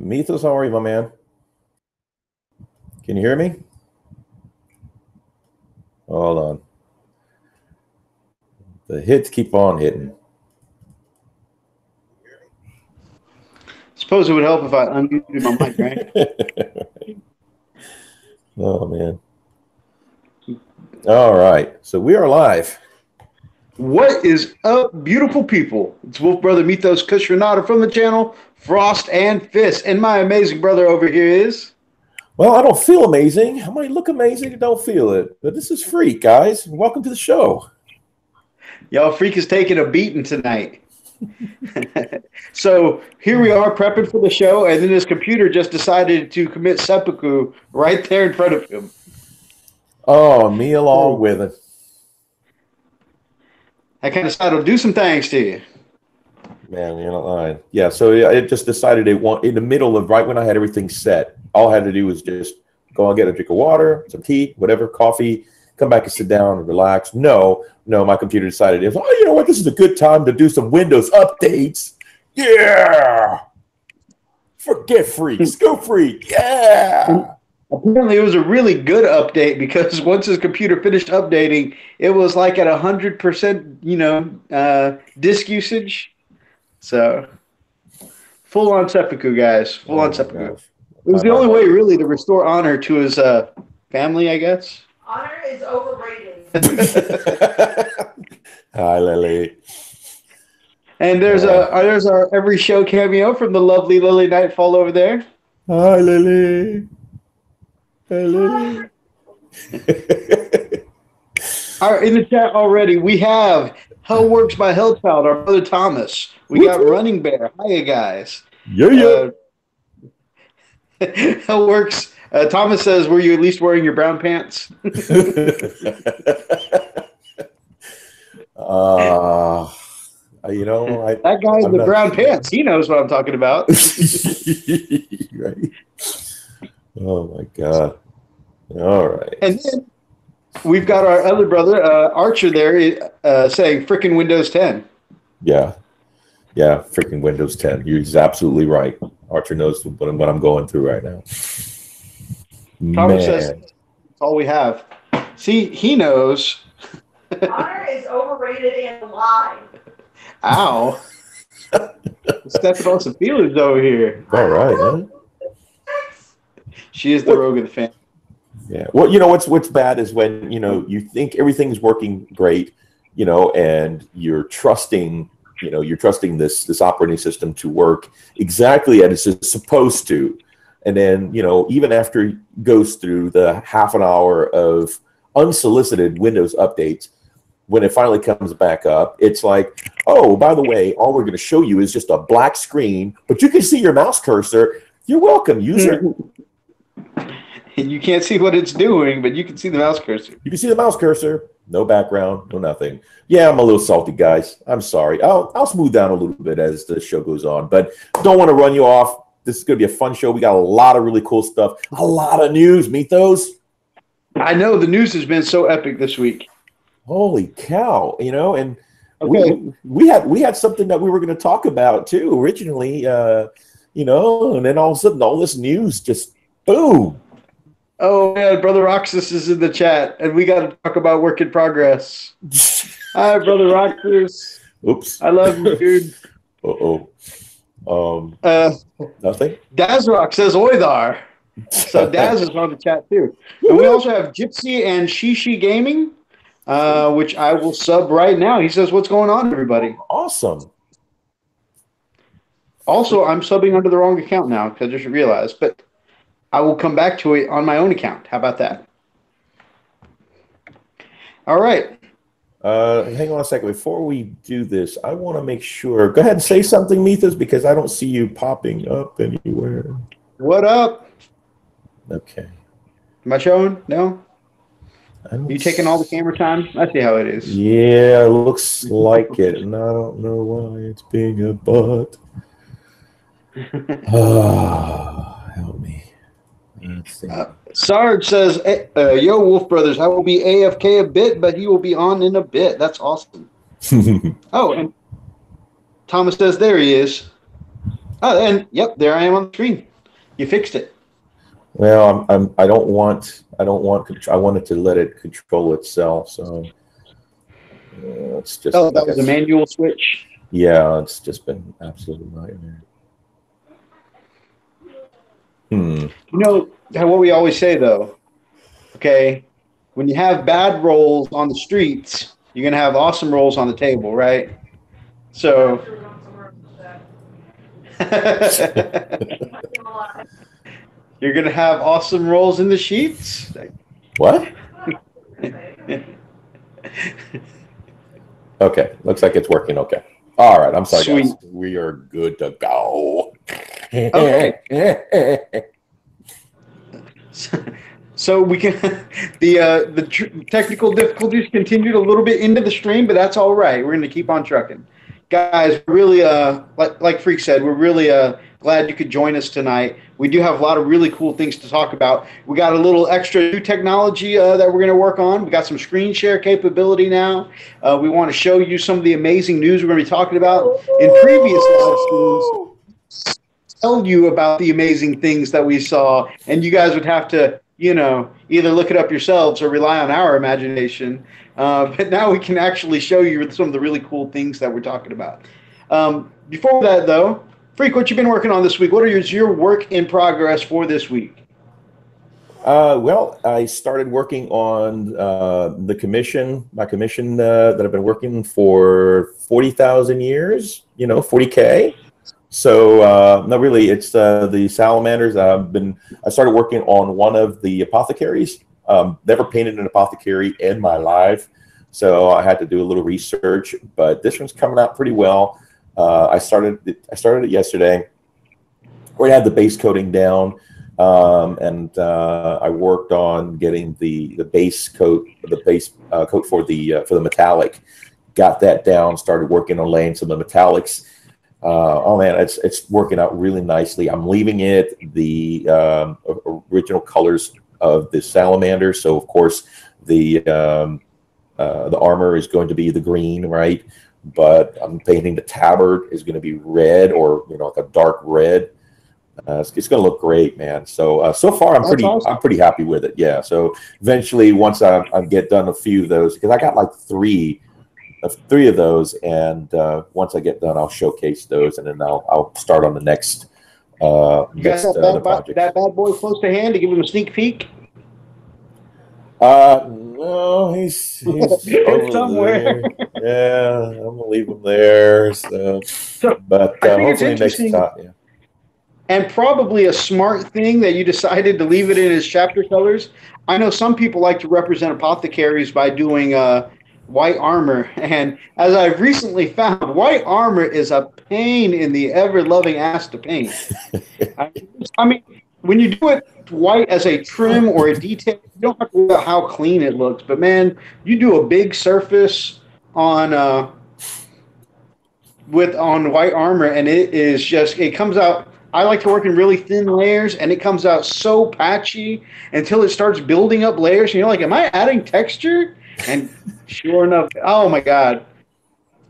Mythos, how are you, my man? Can you hear me? Hold on. The hits keep on hitting. Suppose it would help if I unmuted my mic, right? Oh, man. All right. So we are live. What is up, beautiful people? It's Wolf Brother Mythos Kushranada from the channel Frost and Fist. And my amazing brother over here is... Well, I don't feel amazing. I might look amazing. I don't feel it. But this is Freak, guys. Welcome to the show. Y'all, Freak is taking a beating tonight. So here we are prepping for the show, and then his computer just decided to commit seppuku right there in front of him. Oh, me along with it. That kind of side will do some things to you. Man, you're not lying. Yeah, so it just decided it want in the middle of right when I had everything set. All I had to do was just go and get a drink of water, some tea, whatever, coffee, come back and sit down and relax. No, my computer decided, oh, you know what, this is a good time to do some Windows updates. Yeah. Forget Freaks. Go Freak. Yeah. Apparently, it was a really good update because once his computer finished updating, it was like at 100%, disk usage. So, full on seppuku, guys. Full on seppuku. Gosh. It was the only way, really, to restore honor to his family, I guess. Honor is overrated. Hi, Lily. And there's our every show cameo from the lovely Lily Nightfall over there. Hi, Lily. Hey, Lily. All right, in the chat already, we have Hell Works by Hellchild, our brother Thomas. We got Running Bear. Hiya, guys. Yeah. Hell Works. Thomas says, were you at least wearing your brown pants? That guy in the brown pants, he knows what I'm talking about. Right. Oh, my God. All right. And then we've got our other brother, Archer, there saying frickin' Windows 10. Yeah, freaking Windows 10. He's absolutely right. Archer knows what I'm going through right now. Thomas says, that's all we have. See, he knows. Honor is overrated and alive. Ow. Stepping on some feelers over here. All right, huh? She is the rogue of the family. Yeah. Well, what's bad is when, you think everything's working great, and you're trusting this operating system to work exactly as it's supposed to. And then, even after it goes through the half an hour of unsolicited Windows updates, when it finally comes back up, it's like, oh, by the way, all we're going to show you is just a black screen, but you can see your mouse cursor. You're welcome, user. You can't see what it's doing, but you can see the mouse cursor. You can see the mouse cursor. No background, no nothing. Yeah, I'm a little salty, guys. I'm sorry. I'll smooth down a little bit as the show goes on, but don't want to run you off. This is going to be a fun show. We got a lot of really cool stuff. A lot of news, Mythos. I know the news has been so epic this week. Holy cow! And okay. we had something that we were going to talk about too originally. And then all of a sudden, all this news just boom. Oh man, Brother Roxas is in the chat, and we got to talk about work in progress. Hi, Brother Roxas. Oops. I love you, dude. Nothing. Dazrock says Oithar. So Daz is on the chat too. And we also have Gypsy and Shishi Gaming, which I will sub right now. He says, "What's going on, everybody?" Awesome. Also, I'm subbing under the wrong account now because I just realized, but I will come back to it on my own account. How about that? All right. Hang on a second. Before we do this, I want to make sure. Go ahead and say something, Mythos, because I don't see you popping up anywhere. What up? Okay. Am I showing? No? Are you taking all the camera time? I see how it is. Yeah, it looks like it, and I don't know why it's being a butt. Help me. Sarge says, yo, Wolf Brothers, I will be AFK a bit, but he will be on in a bit. That's awesome. Oh, and Thomas says, there he is. Oh, and yep, there I am on the screen. You fixed it. Well, I don't want I wanted to let it control itself. So it's just Oh, that was a manual switch. Yeah, it's just been absolute nightmare. You know what we always say though. Okay, when you have bad rolls on the streets, you're gonna have awesome rolls on the table, right? So. You're gonna have awesome rolls in the sheets. What? Okay, looks like it's working. Okay. All right. I'm sorry, Sweet. guys. We are good to go. Okay. So we can the technical difficulties continued a little bit into the stream, but that's all right. We're going to keep on trucking, guys. Really, like Freak said, we're really glad you could join us tonight. We do have a lot of really cool things to talk about. We got a little extra new technology that we're going to work on. We got some screen share capability now. We want to show you some of the amazing news we're going to be talking about in previous live streams. Tell you about the amazing things that we saw, and you guys would have to, either look it up yourselves or rely on our imagination. But now we can actually show you some of the really cool things that we're talking about. Before that, though, Freak, what you been working on this week? What is your work in progress for this week? Well, I started working on my commission that I've been working for 40,000 years, 40K. So no, really, it's the salamanders. I started working on one of the apothecaries. Never painted an apothecary in my life, so I had to do a little research. But this one's coming out pretty well. I started it yesterday. We had the base coating down, and I worked on getting the base coat, coat for the metallic. Got that down. Started working on laying some of the metallics. Oh man, it's working out really nicely. I'm leaving it the original colors of the salamander. So of course the armor is going to be the green, right? But I'm painting the tabard is going to be red, or like a dark red. It's going to look great, man. So so far I'm pretty happy with it. Yeah. So eventually, once I get done a few of those, because I got like three of those, and once I get done, I'll showcase those, and then I'll start on the next project. That bad boy close to hand to give him a sneak peek. No, he's over somewhere. there. Yeah, I'm gonna leave him there. But hopefully next time. Yeah. And probably a smart thing that you decided to leave it in his chapter colors. I know some people like to represent apothecaries by doing white armor, and as I've recently found, white armor is a pain in the ever-loving ass to paint. I mean, when you do it white as a trim or a detail, you don't have to worry about how clean it looks. But man, you do a big surface on white armor, and it comes out. I like to work in really thin layers, and it comes out so patchy until it starts building up layers. And you're like, am I adding texture? And sure enough, oh my God.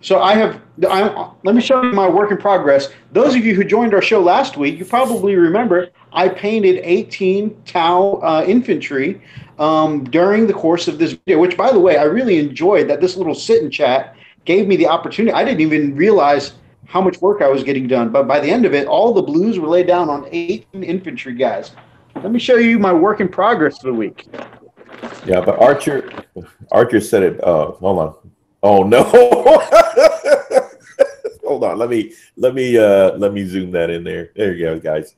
So let me show you my work in progress. Those of you who joined our show last week, you probably remember I painted 18 Tau infantry during the course of this video, which, by the way, I really enjoyed that this little sit and chat gave me the opportunity. I didn't even realize how much work I was getting done. But by the end of it, all the blues were laid down on 18 infantry guys. Let me show you my work in progress for the week. Yeah, but Archer said it. Hold on. Oh no. Hold on. Let me zoom that in there. There you go, guys.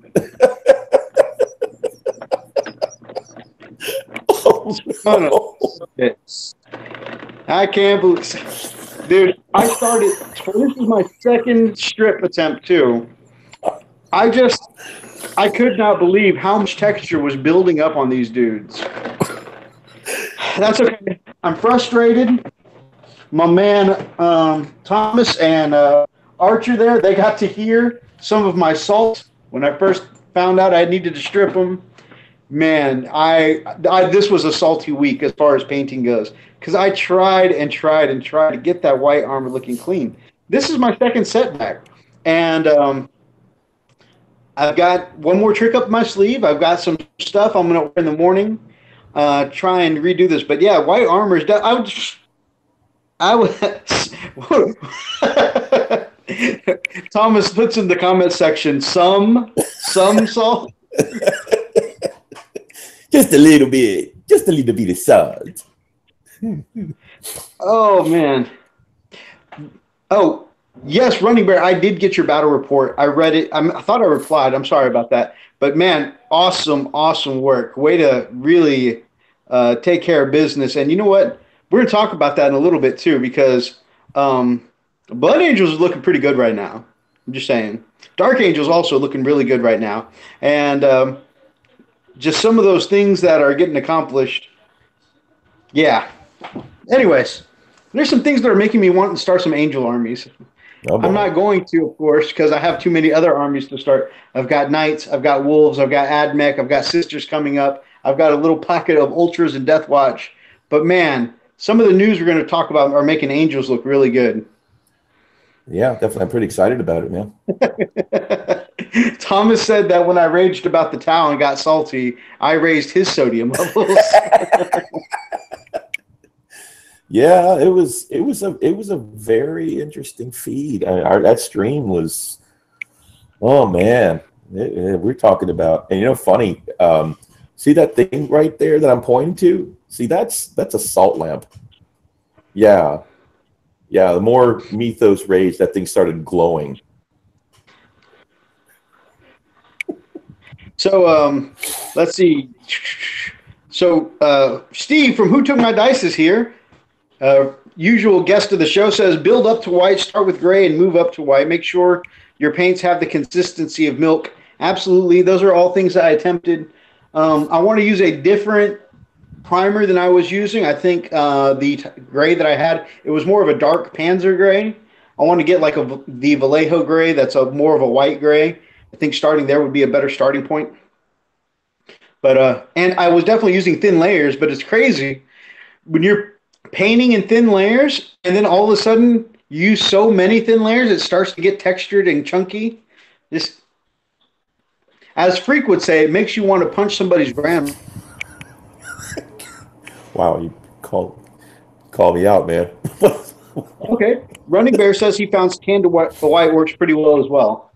Oh, no. I can't believe, dude. I started. This is my second strip attempt too. I could not believe how much texture was building up on these dudes. That's okay. I'm frustrated. My man Thomas and Archer there, they got to hear some of my salt when I first found out I needed to strip them. Man, this was a salty week as far as painting goes, because I tried to get that white armor looking clean. This is my second setback, and I've got one more trick up my sleeve. I've got some stuff I'm going to wear in the morning. Try and redo this. But yeah, white armor is. I would. Thomas puts in the comment section some salt. Just a little bit of salt. Oh man. Oh yes, Running Bear. I did get your battle report. I read it. I thought I replied. I'm sorry about that. But man, awesome work. Way to really take care of business. And you know what? We're gonna talk about that in a little bit too, because Blood Angels is looking pretty good right now. I'm just saying. Dark Angels also looking really good right now, and just some of those things that are getting accomplished. Yeah. Anyways, there's some things that are making me want to start some angel armies. Oh, I'm not going to, of course, because I have too many other armies to start. I've got knights, I've got wolves, I've got Admech, I've got sisters coming up. I've got a little packet of ultras and Death Watch. But man, some of the news we're going to talk about are making angels look really good. Yeah, definitely. I'm pretty excited about it, man. Thomas said that when I raged about the towel and got salty, I raised his sodium levels. Yeah, it was a very interesting feed. That stream was, oh man, we're talking about, and you know, funny. See that thing right there that I'm pointing to? See, that's a salt lamp. Yeah. Yeah, the more Mythos raged, that thing started glowing. So let's see. So Steve from Who Took My Dice is here. Usual guest of the show says, build up to white, start with gray, and move up to white. Make sure your paints have the consistency of milk. Absolutely. Those are all things that I attempted. I want to use a different primer than I was using. I think the gray that I had, it was more of a dark Panzer gray. I want to get like the Vallejo gray that's more of a white gray. I think starting there would be a better starting point. But and I was definitely using thin layers, but it's crazy when you're painting in thin layers and then all of a sudden you use so many thin layers, it starts to get textured and chunky. Just, as Freak would say, it makes you want to punch somebody's grandma. Wow, you call me out, man. Okay. Running Bear says he found Scan to White works pretty well as well.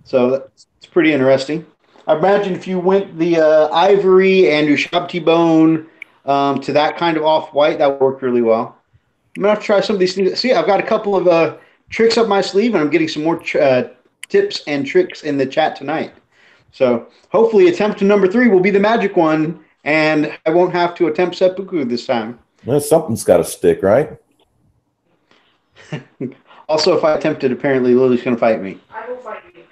So that's pretty interesting. I imagine if you went the ivory and Ushabti bone to that kind of off-white, that would work really well. I'm going to have to try some of these things. See, I've got a couple of tricks up my sleeve, and I'm getting some more tips and tricks in the chat tonight. So hopefully attempt number 3 will be the magic one, and I won't have to attempt seppuku this time. Well, something's got to stick, right? Also, if I attempt it, apparently Lily's going to fight me. I will fight you.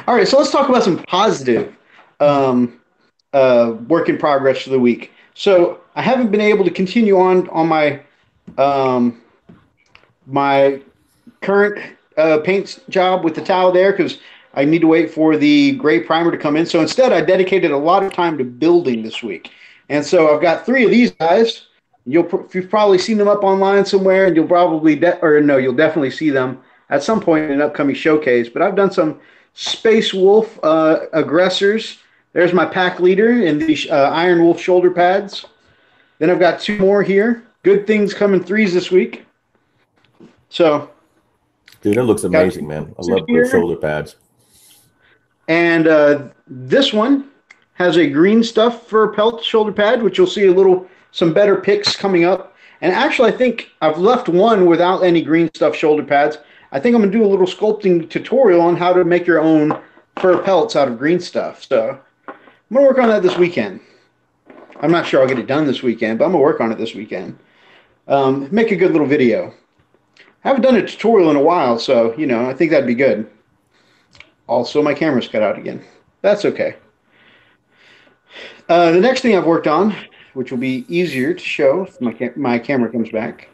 All right, so let's talk about some positive work in progress for the week. So I haven't been able to continue on my my current paint job with the towel there because I need to wait for the gray primer to come in. So instead, I dedicated a lot of time to building this week. And so I've got 3 of these guys. You've probably seen them up online somewhere, and you'll probably you'll definitely see them at some point in an upcoming showcase. But I've done some Space Wolf aggressors. There's my pack leader in the Iron Wolf shoulder pads. Then I've got 2 more here. Good things coming 3s this week. So, dude, it looks amazing, man. I love the shoulder pads. And this one has a green stuff for pelt shoulder pad, which you'll see some better picks coming up. And actually, I think I've left one without any green stuff shoulder pads. I think I'm going to do a little sculpting tutorial on how to make your own fur pelts out of green stuff. So I'm going to work on that this weekend. I'm not sure I'll get it done this weekend, but I'm going to work on it this weekend. Make a good little video. I haven't done a tutorial in a while, so, I think that'd be good. Also, my camera's cut out again. That's okay. The next thing I've worked on, which will be easier to show if my camera comes back.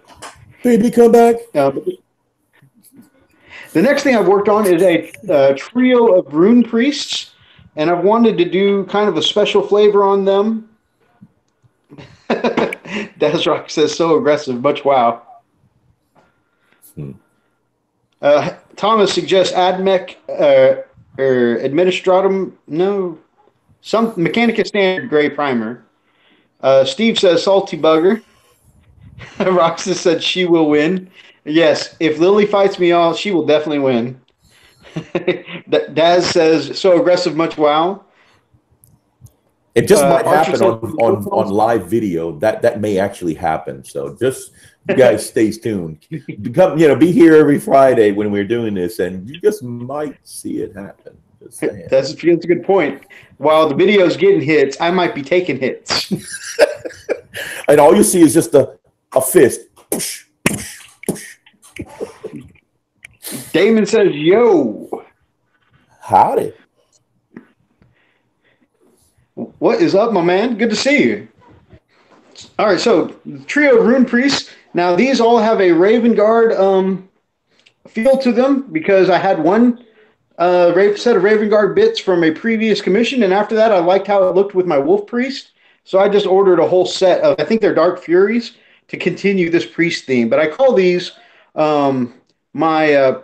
Baby, come back. The next thing I've worked on is a trio of rune priests, and I've wanted to do kind of a special flavor on them. Dazrock says, so aggressive, much wow. Thomas suggests Admech or Administratum, no, some Mechanica Standard Gray Primer. Steve says Salty Bugger. Roxas said she will win. Yes, if Lily fights me all, she will definitely win. Daz says so aggressive, much wow. It just might Archer happen says, on live video. That may actually happen. So just you guys stay tuned. Come, be here every Friday when we're doing this, and you just might see it happen. That's a good point. While the video's getting hits, I might be taking hits. And all you see is just a fist. Damon says, yo. Howdy. What is up, my man? Good to see you. All right, so the trio of Rune Priests. Now, these all have a Raven Guard feel to them because I had one set of Raven Guard bits from a previous commission, and after that, I liked how it looked with my Wolf Priest. So I just ordered a whole set of, I think they're Dark Furies, to continue this Priest theme. But I call these my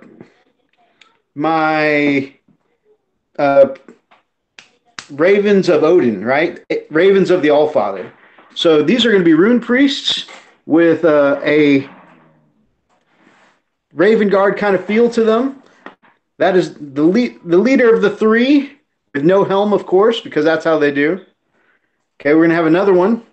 Ravens of Odin, right? Ravens of the Allfather. So these are going to be Rune Priests with a Raven Guard kind of feel to them. That is the leader of the three with no helm, of course, because that's how they do. Okay, we're going to have another one.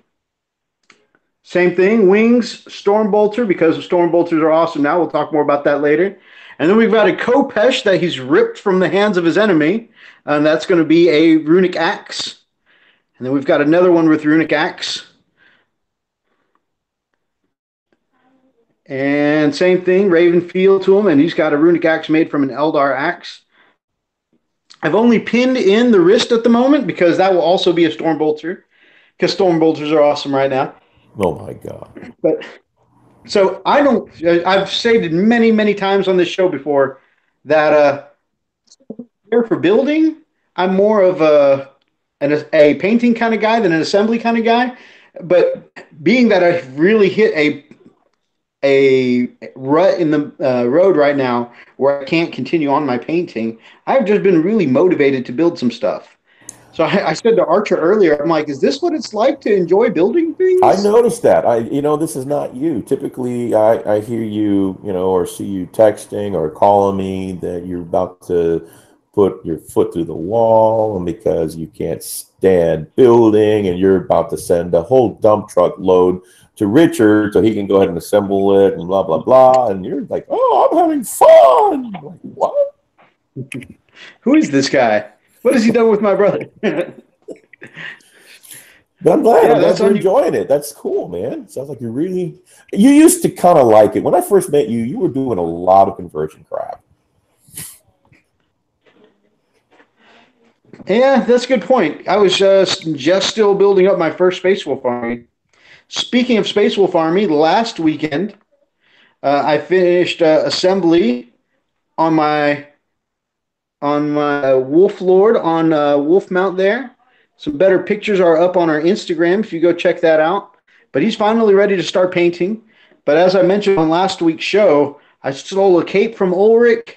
Same thing, wings, Stormbolter, because Stormbolters are awesome now. We'll talk more about that later. And then we've got a Kopesh that he's ripped from the hands of his enemy. And that's going to be a Runic Axe. And then we've got another one with Runic Axe. And same thing, Raven feel to him. And he's got a Runic Axe made from an Eldar Axe. I've only pinned in the wrist at the moment because that will also be a Stormbolter. Because Stormbolters are awesome right now. Oh my God. But so I've stated it many, many times on this show before that for building, I'm more of a painting kind of guy than an assembly kind of guy. But being that I've really hit a rut in the road right now where I can't continue on my painting, I've just been really motivated to build some stuff. So I said to Archer earlier, I'm like, is this what it's like to enjoy building things? I noticed that. This is not you. Typically, I hear you, or see you texting or calling me that you're about to put your foot through the wall, and because you can't stand building, and you're about to send a whole dump truck load to Richard so he can go ahead and assemble it, and blah blah blah. And you're like, "Oh, I'm having fun." I'm like, what? Who is this guy? What has he done with my brother? But I'm glad you're enjoying it. That's cool, man. Sounds like you used to kind of like it. When I first met you, you were doing a lot of conversion crap. Yeah, that's a good point. I was just still building up my first Space Wolf army. Speaking of Space Wolf army, last weekend, I finished assembly on my Wolf Lord on Wolf Mount there. Some better pictures are up on our Instagram if you go check that out. But he's finally ready to start painting. But as I mentioned on last week's show, I stole a cape from Ulrich.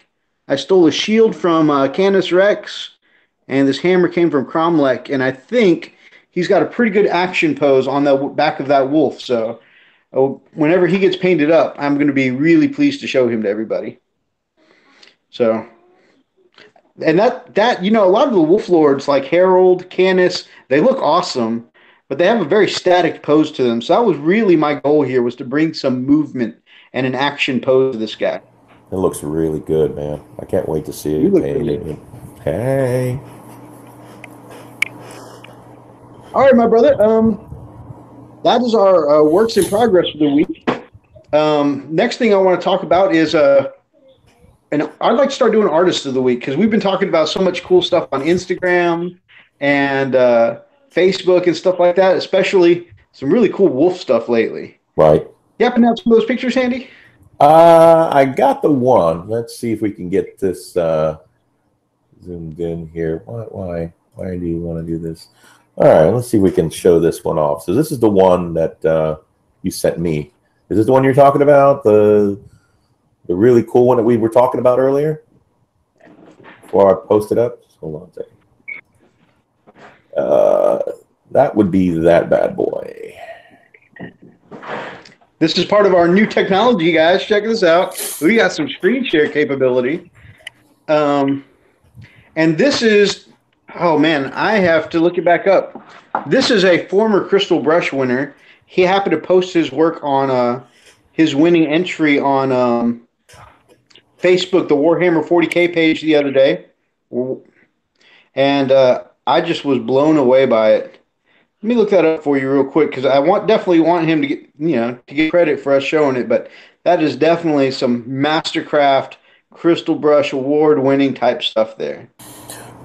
I stole a shield from Canis Rex. And this hammer came from Cromlech. And I think he's got a pretty good action pose on the back of that wolf. So whenever he gets painted up, I'm going to be really pleased to show him to everybody. So... And that a lot of the Wolf Lords like Harold, Canis, they look awesome, but they have a very static pose to them. So that was really my goal here, was to bring some movement and an action pose to this guy. It looks really good, man. I can't wait to see it. Hey. All right, my brother. That is our works in progress for the week. Next thing I want to talk about is and I'd like to start doing Artist of the Week because we've been talking about so much cool stuff on Instagram and Facebook and stuff like that, especially some really cool wolf stuff lately. Right. You happen to have some of those pictures handy? I got the one. Let's see if we can get this zoomed in here. Why do you want to do this? All right, let's see if we can show this one off. So this is the one that you sent me. Is this the one you're talking about? The really cool one that we were talking about earlier? before I post it up? Just hold on a second. That would be that bad boy. This is part of our new technology, guys. Check this out. We got some screen share capability. And this is, oh man, I have to look it back up. This is a former Crystal Brush winner. He happened to post his work on his winning entry on Facebook, the Warhammer 40K page the other day. And I just was blown away by it. Let me look that up for you real quick because I definitely want him to get credit for us showing it. But that is definitely some Mastercraft Crystal Brush award-winning type stuff there.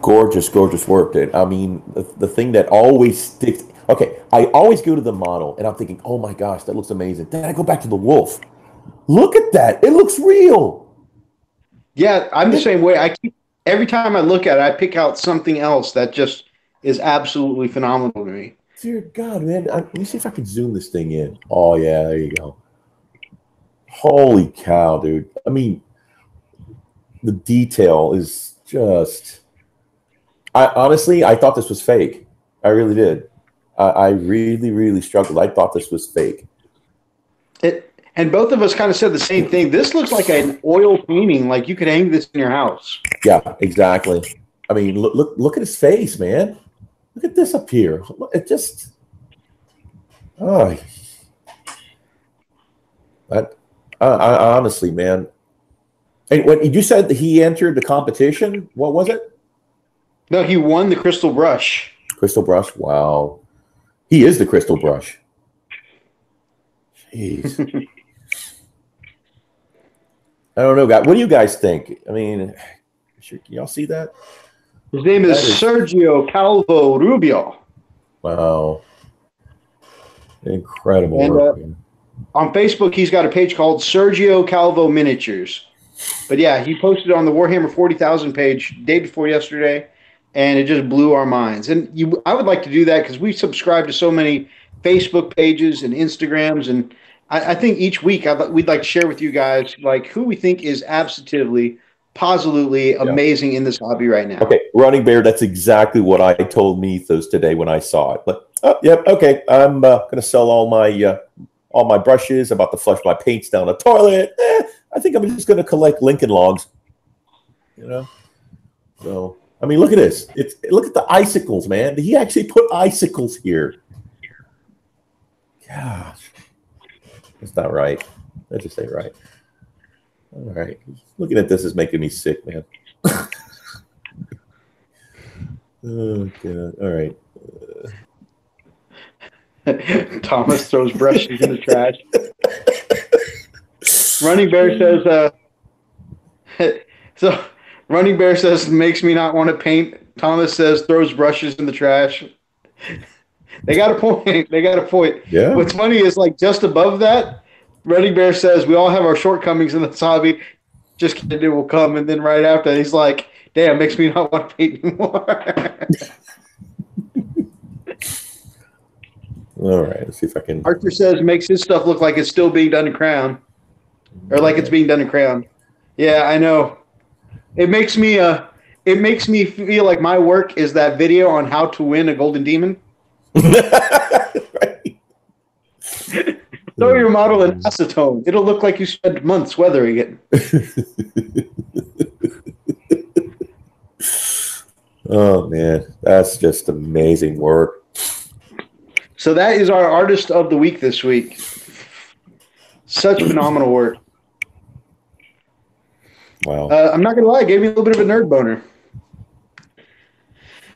Gorgeous, gorgeous work, dude. I mean, the thing that always sticks. Okay, I always go to the model and I'm thinking, oh my gosh, that looks amazing. Then I go back to the wolf. Look at that. It looks real. Yeah, I'm the same way. Every time I look at it, I pick out something else that just is absolutely phenomenal to me. Dear God, man. Let me see if I can zoom this thing in. Oh, yeah, there you go. Holy cow, dude. I mean, the detail is just... Honestly, I thought this was fake. I really did. I really, really struggled. I thought this was fake. And both of us kind of said the same thing. This looks like an oil painting. Like you could hang this in your house. Yeah, exactly. I mean, look at his face, man. Look at this up here. It just, I honestly, man. And when you said that he entered the competition, what was it? No, he won the Crystal Brush. Crystal Brush. Wow, he is the Crystal Brush. Jeez. I don't know, guys. What do you guys think? I mean, can y'all see that? His name is Sergio Calvo Rubio. Wow. Incredible and, work. On Facebook, he's got a page called Sergio Calvo Miniatures. But yeah, he posted on the Warhammer 40,000 page day before yesterday, and it just blew our minds. And I would like to do that because we subscribe to so many Facebook pages and Instagrams, and I think each week we'd like to share with you guys like who we think is positively amazing in this hobby right now. Okay, Running Bear, that's exactly what I told Mythos today when I saw it. But yep, okay, I'm going to sell all my brushes. I'm about to flush my paints down the toilet. I think I'm just going to collect Lincoln Logs. You know, so I mean, look at this. Look at the icicles, man. He actually put icicles here. Gosh. That's not right. That just ain't right. All right. Looking at this is making me sick, man. Oh, God. All right. Thomas throws brushes in the trash. Running Bear says, so Running Bear says, makes me not want to paint. Thomas says, throws brushes in the trash. They got a point. They got a point. Yeah. What's funny is like just above that, Running Bear says we all have our shortcomings in this hobby. Just kidding, it will come. And then right after, he's like, "Damn, makes me not want to paint anymore." All right, let's see if I can. Archer says makes his stuff look like it's still being done in Crown, or like it's being done in Crown. Yeah, I know. It makes me feel like my work is that video on how to win a golden demon. Right. Throw your model in acetone. It'll look like you spent months weathering it. Oh, man. That's just amazing work. So that is our artist of the week this week. Such phenomenal work. Wow. I'm not going to lie. It gave me a little bit of a nerd boner.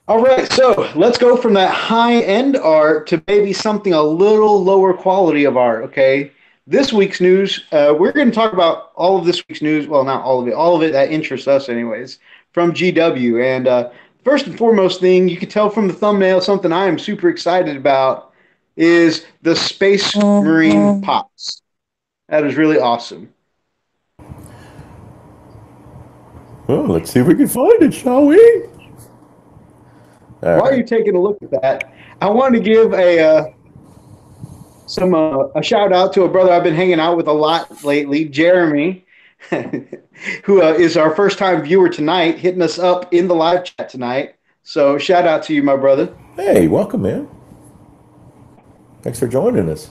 All right, so let's go from that high-end art to maybe something a little lower quality of art, okay? This week's news, we're going to talk about all of this week's news. Well, not all of it that interests us anyways, from GW. And first and foremost thing, you can tell from the thumbnail, something I am super excited about is the Space Marine Pops. That is really awesome. Oh, let's see if we can find it, shall we? While you're taking a look at that, I want to give a shout out to a brother I've been hanging out with a lot lately, Jeremy. who is our first time viewer tonight, hitting us up in the live chat tonight. So shout out to you, my brother. Hey, welcome, man. Thanks for joining us.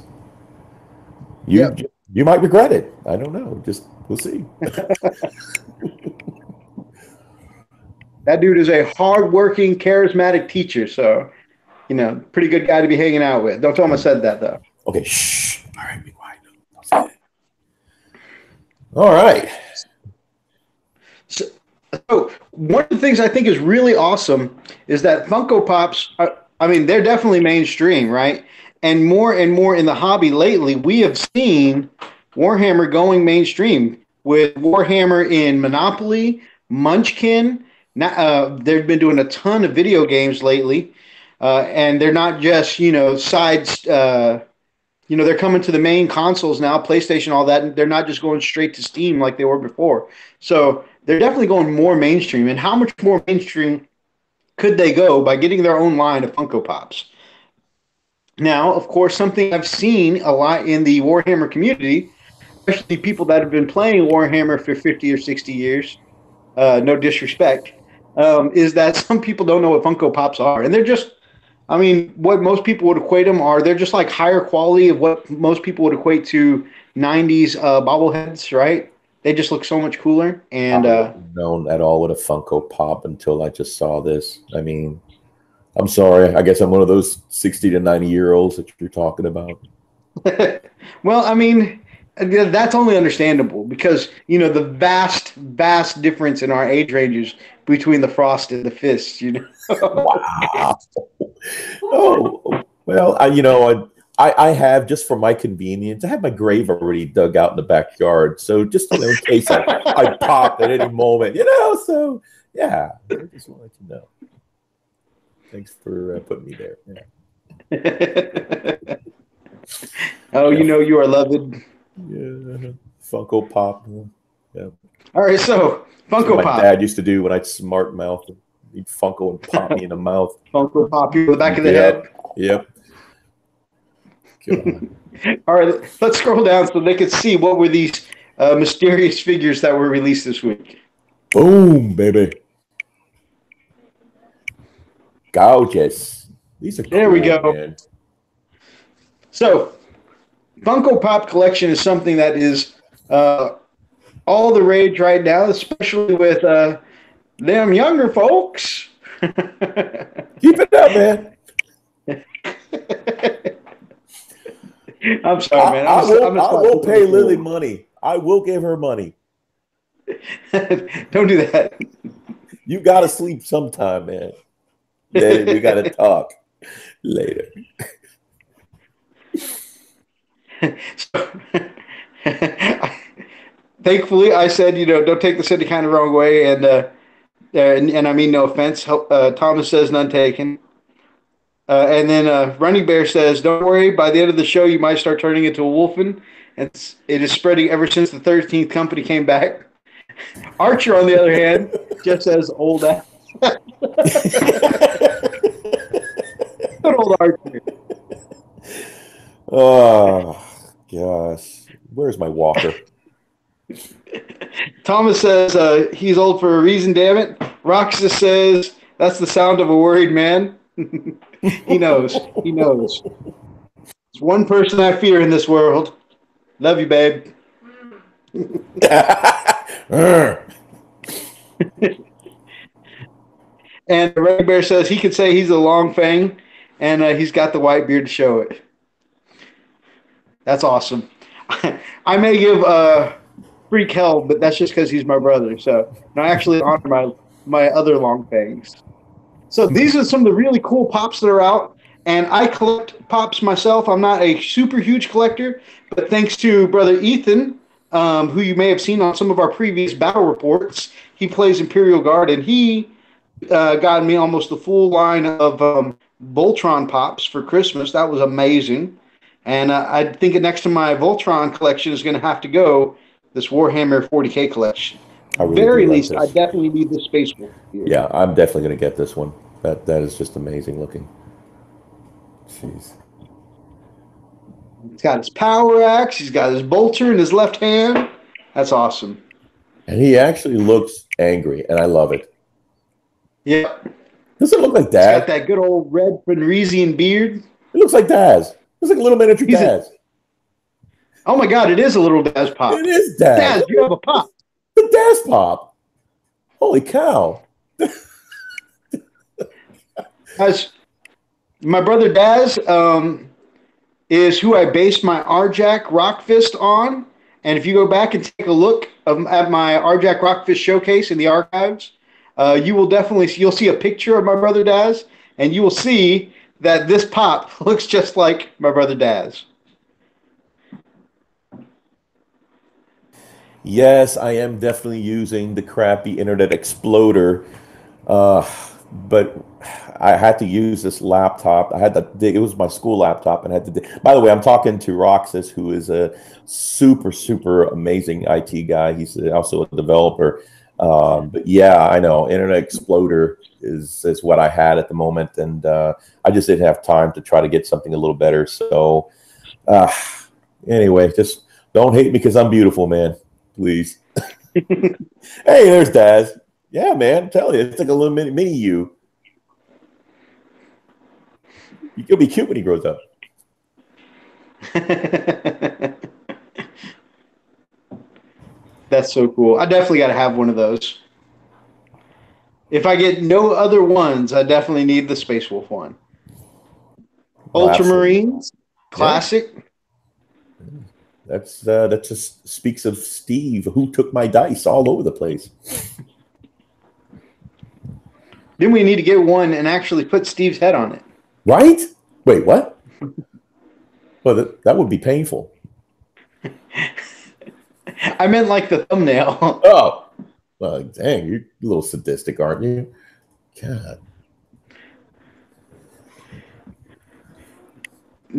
You might regret it. I don't know. Just we'll see. That dude is a hardworking, charismatic teacher. So, pretty good guy to be hanging out with. Don't tell him I said that, though. Okay, shh. All right, be quiet. Don't say that. All right. So, one of the things I think is really awesome is that Funko Pops, they're definitely mainstream, right? And more in the hobby lately, we have seen Warhammer going mainstream with Warhammer in Monopoly, Munchkin. They've been doing a ton of video games lately, and they're not just sides. They're coming to the main consoles now, PlayStation, all that. And they're not just going straight to Steam like they were before. So they're definitely going more mainstream. And how much more mainstream could they go by getting their own line of Funko Pops? Now, of course, something I've seen a lot in the Warhammer community, especially people that have been playing Warhammer for 50 or 60 years, no disrespect, is that some people don't know what Funko Pops are. And they're just, what most people would equate them are, they're just like higher quality of what most people would equate to 90s bobbleheads, right? They just look so much cooler. And I wouldn't known at all what a Funko Pop until I just saw this. I'm sorry. I guess I'm one of those 60 to 90-year-olds that you're talking about. Well, that's only understandable because, the vast difference in our age ranges between the Frost and the Fist, Wow. Oh, well, I have, just for my convenience, I have my grave already dug out in the backyard. So just, in case I pop at any moment, so yeah, I just wanted to know. Thanks for putting me there. Yeah. You are loved. Yeah, Funko Pop. Yeah. All right, so Funko Pop. My dad used to do when I'd smart mouth. He'd Funko and pop me in the mouth. Funko Pop you in the back of the head. Yep. All right, let's scroll down so they could see what were these mysterious figures that were released this week. Boom, baby. Gorgeous. These are cool, there we go. Man. So, Funko Pop collection is something that is all the rage right now, especially with them younger folks. Keep it up, man. I'm sorry, man. I will pay Lily money. I will give her money. Don't do that. You got to sleep sometime, man. Then we got to talk later. Thankfully, I said, don't take this any kind of wrong way, and I mean no offense. Thomas says none taken. And then Running Bear says, don't worry, by the end of the show, you might start turning into a wolfen. It is spreading ever since the 13th company came back. Archer, on the other hand, just says old ass. Good old Archer. Oh, gosh. Where's my walker? Thomas says he's old for a reason, damn it. Roxas says that's the sound of a worried man. He knows. He knows. There's one person I fear in this world. Love you, babe. And Red Bear says he could say he's a long fang, and he's got the white beard to show it. That's awesome. I may give Freak hell, but that's just because he's my brother. So I actually honor my other long fangs. So these are some of the really cool pops that are out. And I collect pops myself. I'm not a super huge collector, but thanks to brother Ethan, who you may have seen on some of our previous battle reports, he plays Imperial Guard, and he got me almost the full line of Voltron pops for Christmas. That was amazing. And I think next to my Voltron collection is going to have to go this Warhammer 40K collection. Really very least, I definitely need this Space Wolf here. Yeah, I'm definitely going to get this one. That is just amazing looking. Jeez. He's got his power axe. He's got his bolter in his left hand. That's awesome. And he actually looks angry, and I love it. Yeah. Does it look like He's got Daz? that good old red Fenrisian beard. It looks like Daz. It looks like a little miniature He's a, Daz. oh my God, it is a little Daz pop. It is Daz. Daz, you have a pop. The Daz pop. Holy cow. Guys, my brother Daz is who I based my RJack Rockfist on. And if you go back and take a look at my RJack Rockfist showcase in the archives, you'll see a picture of my brother Daz, and you will see that this pop looks just like my brother Daz. Yes, I am definitely using the crappy Internet Exploder, but I had to use this laptop. I had to. It was my school laptop, and I had to. By the way, I'm talking to Roxas, who is a super amazing IT guy. He's also a developer. But yeah, I know Internet Exploder is what I had at the moment, and I just didn't have time to try to get something a little better. So anyway, just don't hate me because I'm beautiful, man. Please. Hey, there's Daz. Yeah, man, I'm telling you, it's like a little mini you. He'll be cute when he grows up. That's so cool. I definitely got to have one of those. If I get no other ones, I definitely need the Space Wolf one. Ultramarines, classic. Yeah. That just speaks of Steve, who took my dice all over the place. Then we need to get one and actually put Steve's head on it. Right? Wait, what? Well, that would be painful. I meant like the thumbnail. Oh, well, dang, you're a little sadistic, aren't you? God.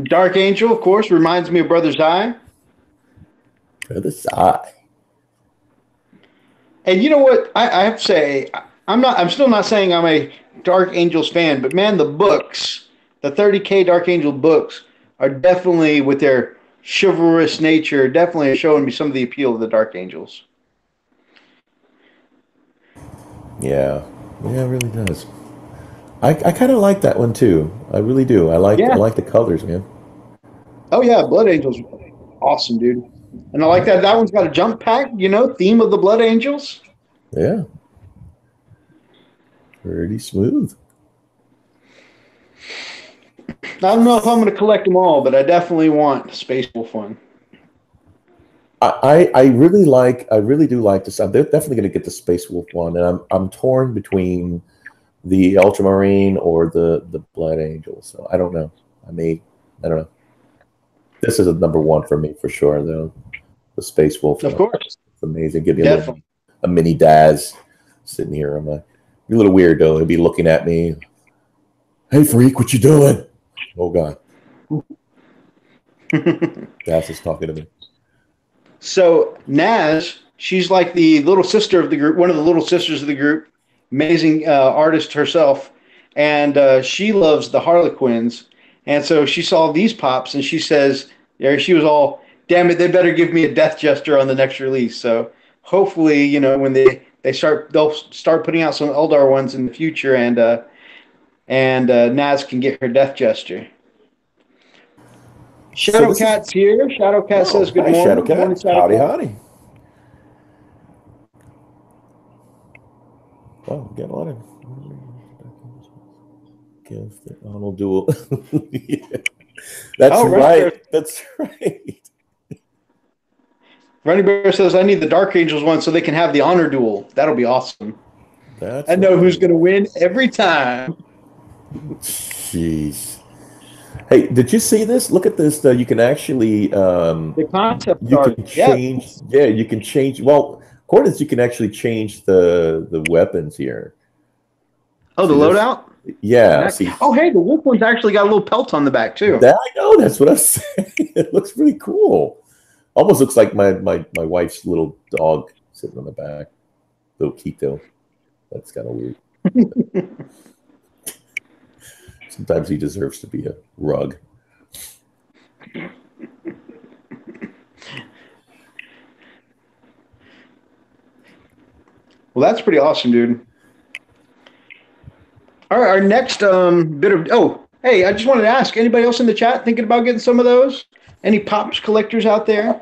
Dark Angel, of course, reminds me of Brother's Eye. Brother's Eye. And you know what? I have to say, I'm still not saying I'm a Dark Angels fan, but man, the books, the 30K Dark Angel books, are definitely, with their chivalrous nature, definitely showing me some of the appeal of the Dark Angels. Yeah, it really does. I kind of like that one too. I really do. I like the colors, man. Oh yeah, Blood Angels, awesome, dude. And I like that. That one's got a jump pack, theme of the Blood Angels. Yeah. Pretty smooth. I don't know if I'm going to collect them all, but I definitely want Space Wolf one. I really do like this. I'm definitely going to get the Space Wolf one, and I'm torn between the Ultramarine or the Blood Angel. So I don't know. I don't know. This is a number one for me for sure, though. The Space Wolf. Of course. It's amazing. Give me a mini Daz sitting here. I'm like, you're a little weird, though. He'll be looking at me. Hey, freak, what you doing? Oh, God. Daz is talking to me. So Naz, she's like the little sister of the group, one of the little sisters of the group, amazing artist herself. And she loves the Harlequins. And so she saw these pops and she says, she was all, damn it, they better give me a death gesture on the next release. So hopefully, when they'll start putting out some Eldar ones in the future, and Naz can get her death gesture. Shadowcat's here. Shadowcat says good morning. Shadowcat. Good morning, Shadowcat. Howdy. Oh, we got a lot of give the Arnold duel. Yeah. That's right. That's right. Ronnie Bear says, I need the Dark Angels one so they can have the honor duel. That'll be awesome. I know who's going to win every time. Jeez. Hey, did you see this? Look at this. You can actually the concept you art. can change. Yeah, you can change. Well, Coordinates, you can actually change the weapons here. Oh, the loadout? Yeah. Oh, hey, the wolf one's actually got a little pelt on the back too. I know. That's what I'm saying. It looks really cool. Almost looks like my wife's little dog sitting on the back, little Quito. That's kind of weird. Sometimes he deserves to be a rug. Well, that's pretty awesome, dude. All right, our next bit of hey, I just wanted to ask anybody else in the chat thinking about getting some of those? Any Pops collectors out there?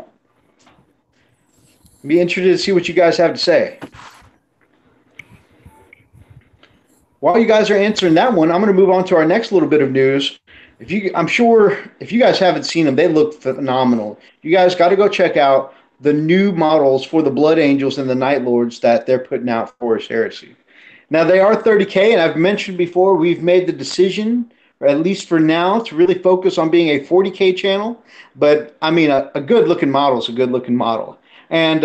Be interested to see what you guys have to say. While you guys are answering that one, I'm going to move on to our next little bit of news. I'm sure if you guys haven't seen them, they look phenomenal. You guys got to go check out the new models for the Blood Angels and the Night Lords that they're putting out for Horus Heresy. Now they are 30K, and I've mentioned before we've made the decision, or at least for now, to really focus on being a 40K channel. But I mean, a good looking model is a good looking model. And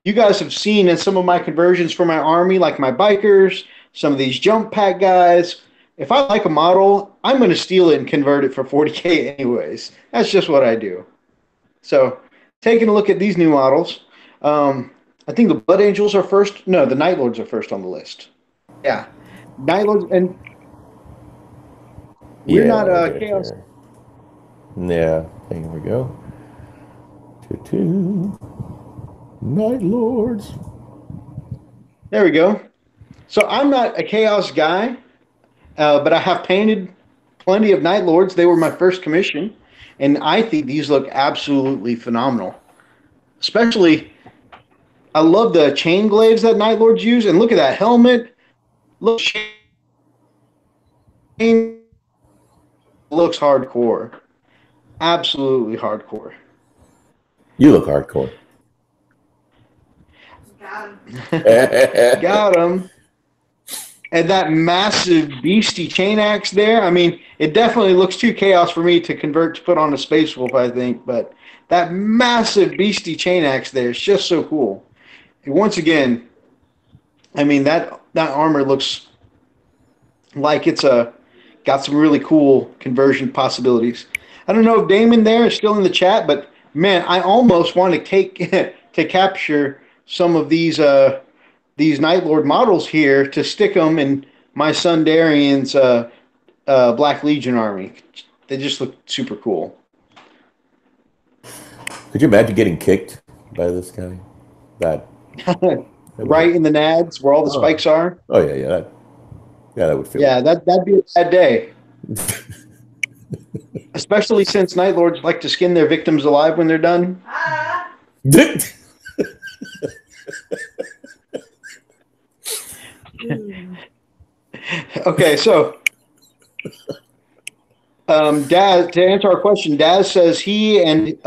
you guys have seen in some of my conversions for my army, like my bikers, some of these jump pack guys. If I like a model, I'm going to steal it and convert it for 40K anyways. That's just what I do. So taking a look at these new models, I think the Blood Angels are first. No, the Night Lords are first on the list. Yeah. Night Lords, and we're not Chaos. Yeah, here we go. Two Night Lords. There we go. So I'm not a Chaos guy, but I have painted plenty of Night Lords. They were my first commission, and I think these look absolutely phenomenal. Especially, I love the chain glaives that Night Lords use, and look at that helmet. Look, looks hardcore. Absolutely hardcore. You look hardcore. Got him. Got him. And that massive beastie chain axe there. I mean, it definitely looks too chaos for me to convert to put on a Space Wolf, I think. But that massive beastie chain axe there is just so cool. And once again, I mean, that armor looks like it's got some really cool conversion possibilities. I don't know if Damon there is still in the chat, but man, I almost want to take to capture some of these Night Lord models here to stick them in my son Darian's Black Legion army. They just look super cool. Could you imagine getting kicked by this guy? Right in the nads where all the spikes are. Oh yeah. That would feel. Yeah, that'd be a bad day. Especially since Night Lords like to skin their victims alive when they're done. Okay, so Daz, to answer our question, Daz says he and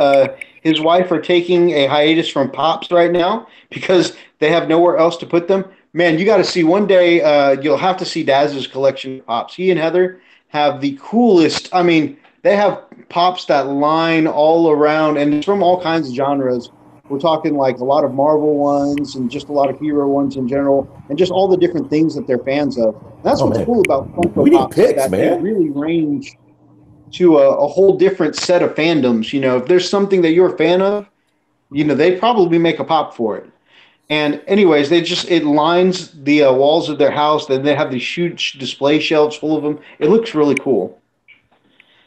his wife are taking a hiatus from Pops right now because they have nowhere else to put them. Man, you got to see one day. You'll have to see Daz's collection of Pops. He and Heather have the coolest. I mean, they have Pops that line all around, and it's from all kinds of genres. We're talking like a lot of Marvel ones and just a lot of hero ones in general, and just all the different things that they're fans of. And that's what's cool about Funko Pops. That they really range to a whole different set of fandoms. You know, if there's something that you're a fan of, you know, they probably make a Pop for it. And anyways, it lines the walls of their house. Then they have these huge display shelves full of them. It looks really cool.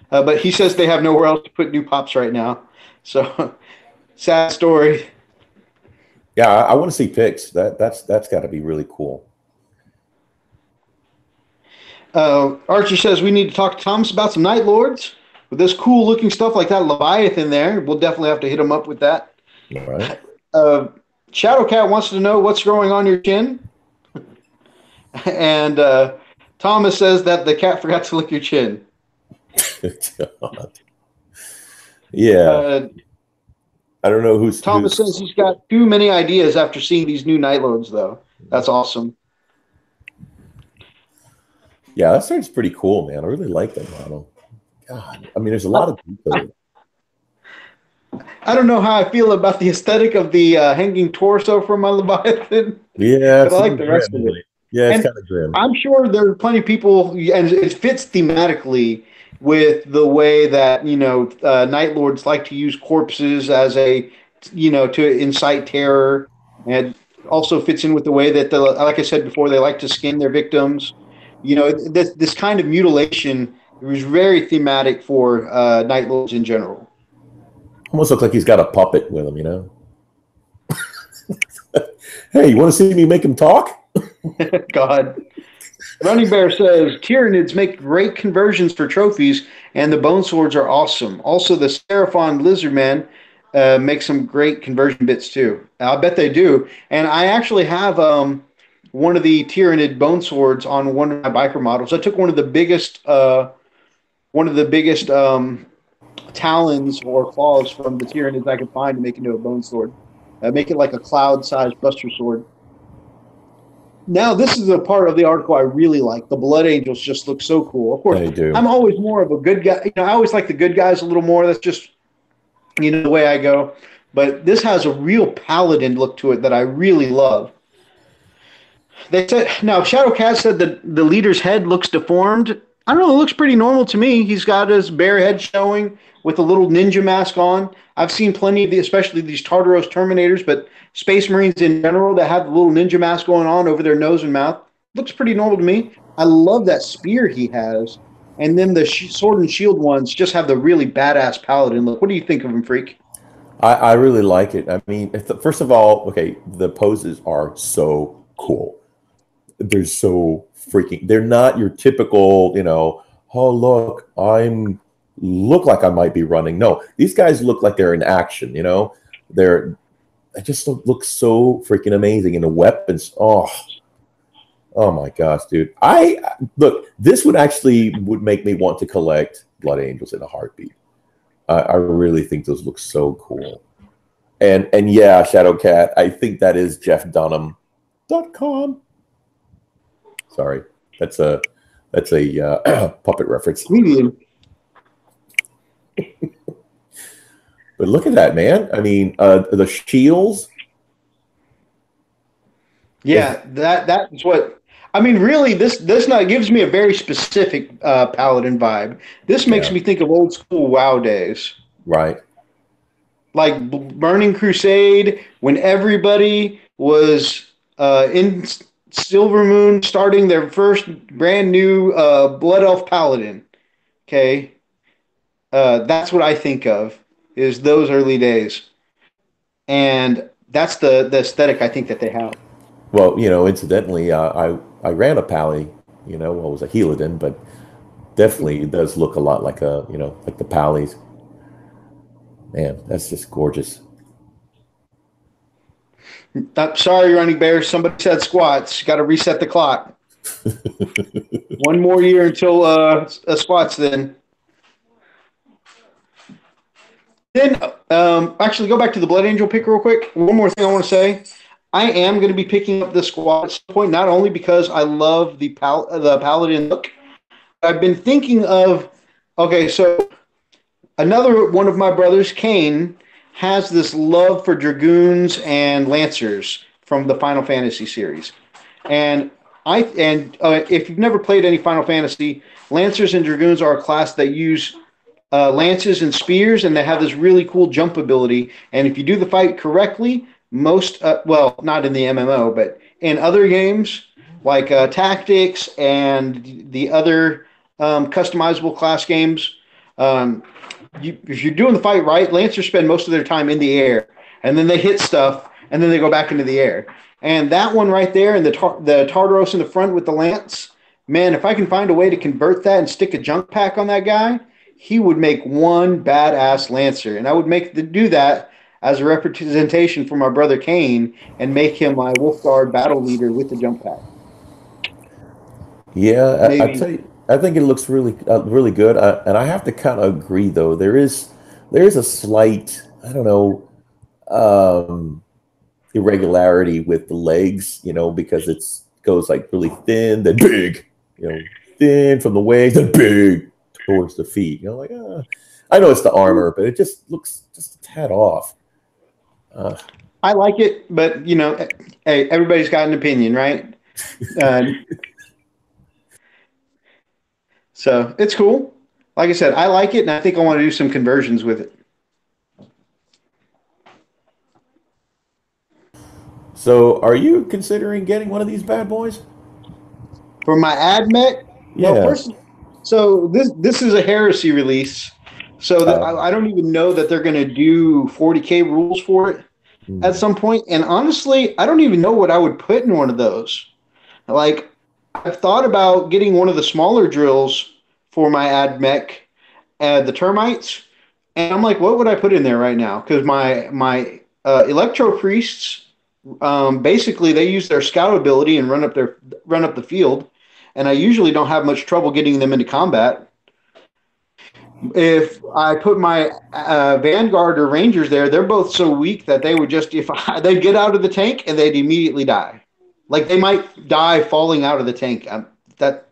But he says they have nowhere else to put new Pops right now. So sad story. Yeah, I want to see pics. That's got to be really cool. Archie says we need to talk to Thomas about some Night Lords with this cool looking stuff like that Leviathan there. We'll definitely have to hit him up with that. All right. Shadowcat wants to know what's growing on your chin. And Thomas says that the cat forgot to lick your chin. God. Yeah. I don't know who's... Thomas says he's got too many ideas after seeing these new Night Lords, though. That's awesome. Yeah, that starts pretty cool, man. I really like that model. God, I mean, there's a lot of detail. I don't know how I feel about the aesthetic of the hanging torso from my Leviathan. Yeah, but I like the rest of it. Yeah, it's kind of grim. I'm sure there are plenty of people, and it fits thematically with the way that, you know, Night Lords like to use corpses as a, you know, to incite terror. And also fits in with the way that, like I said before, they like to skin their victims. You know, this kind of mutilation was very thematic for Night Lords in general. Almost looks like he's got a puppet with him, you know? Hey, you want to see me make him talk? God. Running Bear says Tyranids make great conversions for trophies, and the bone swords are awesome. Also, the Seraphon Lizardman make some great conversion bits too. I bet they do. And I actually have one of the Tyranid bone swords on one of my biker models. I took one of the biggest talons or claws from the Tyranids I could find to make into a bone sword. Make it like a cloud-sized Buster sword. Now, this is a part of the article I really like. The Blood Angels just look so cool. Of course, They do. I'm always more of a good guy. You know, I always like the good guys a little more. That's just, you know, the way I go. But this has a real paladin look to it that I really love. They said now Shadowcat said that the leader's head looks deformed. I don't know. It looks pretty normal to me. He's got his bare head showing with a little ninja mask on. I've seen plenty of especially these Tartaros Terminators, but Space Marines in general that have the little ninja mask going on over their nose and mouth. Looks pretty normal to me. I love that spear he has. And then the sword and shield ones just have the really badass paladin look. What do you think of him, Freak? I really like it. I mean, first of all, okay, the poses are so cool. They're so freaking. They're not your typical, you know. Oh, look, look like I might be running. No, these guys look like they're in action. You know, they just look so freaking amazing. And the weapons, oh my gosh, dude. Look, this would make me want to collect Blood Angels in a heartbeat. I really think those look so cool. And yeah, Shadowcat, I think that is JeffDunham.com. Sorry, that's a puppet reference. Medium. But look at that, man. I mean, the shields. Yeah, that's what I mean. Really, this gives me a very specific paladin vibe. This makes me think of old school WoW days, right? Like Burning Crusade, when everybody was in Silvermoon starting their first brand new Blood Elf Paladin. Okay, that's what I think of is those early days, and that's the aesthetic I think that they have. Well, you know, incidentally, I ran a Pally, you know, well, it was a Helidon, but definitely it does look a lot like like the Pallies. Man, that's just gorgeous. Sorry, Running Bear. Somebody said squats. Got to reset the clock. One more year until squats. Then actually, go back to the Blood Angel pick real quick. One more thing I want to say. I am going to be picking up the squad at some point, not only because I love the Paladin look. I've been thinking of, okay, so another one of my brothers, Kane, has this love for Dragoons and Lancers from the Final Fantasy series. And if you've never played any Final Fantasy, Lancers and Dragoons are a class that use lances and spears, and they have this really cool jump ability. And if you do the fight correctly, not in the MMO, but in other games like Tactics and the other customizable class games, if you're doing the fight right, Lancers spend most of their time in the air, and then they hit stuff, and then they go back into the air. And that one right there, and the Tartaros in the front with the lance, man, if I can find a way to convert that and stick a junk pack on that guy, he would make one badass Lancer. And I would do that as a representation for my brother Kane and make him my Wolfguard battle leader with the jump pack. Yeah, I tell you, I think it looks really, really good. And I have to kind of agree, though. There is a slight, I don't know, irregularity with the legs, you know, because it goes like really thin, then big, you know, thin from the waist, then big towards the feet. You know, like, I know it's the armor, but it just looks just a tad off. I like it, but, you know, hey, everybody's got an opinion, right? So it's cool. Like I said, I like it, and I think I want to do some conversions with it. So are you considering getting one of these bad boys? For my AdMech? Yeah. Well, so this is a Heresy release. So I don't even know that they're going to do 40K rules for it. at some point. And honestly, I don't even know what I would put in one of those. Like, I've thought about getting one of the smaller drills for my AdMech, the termites, and I'm like, what would I put in there right now? Because my electro priests, basically they use their scout ability and run up the field, and I usually don't have much trouble getting them into combat. If I put my Vanguard or Rangers there, they're both so weak that they would just they'd get out of the tank and they'd immediately die. Like they might die falling out of the tank. That's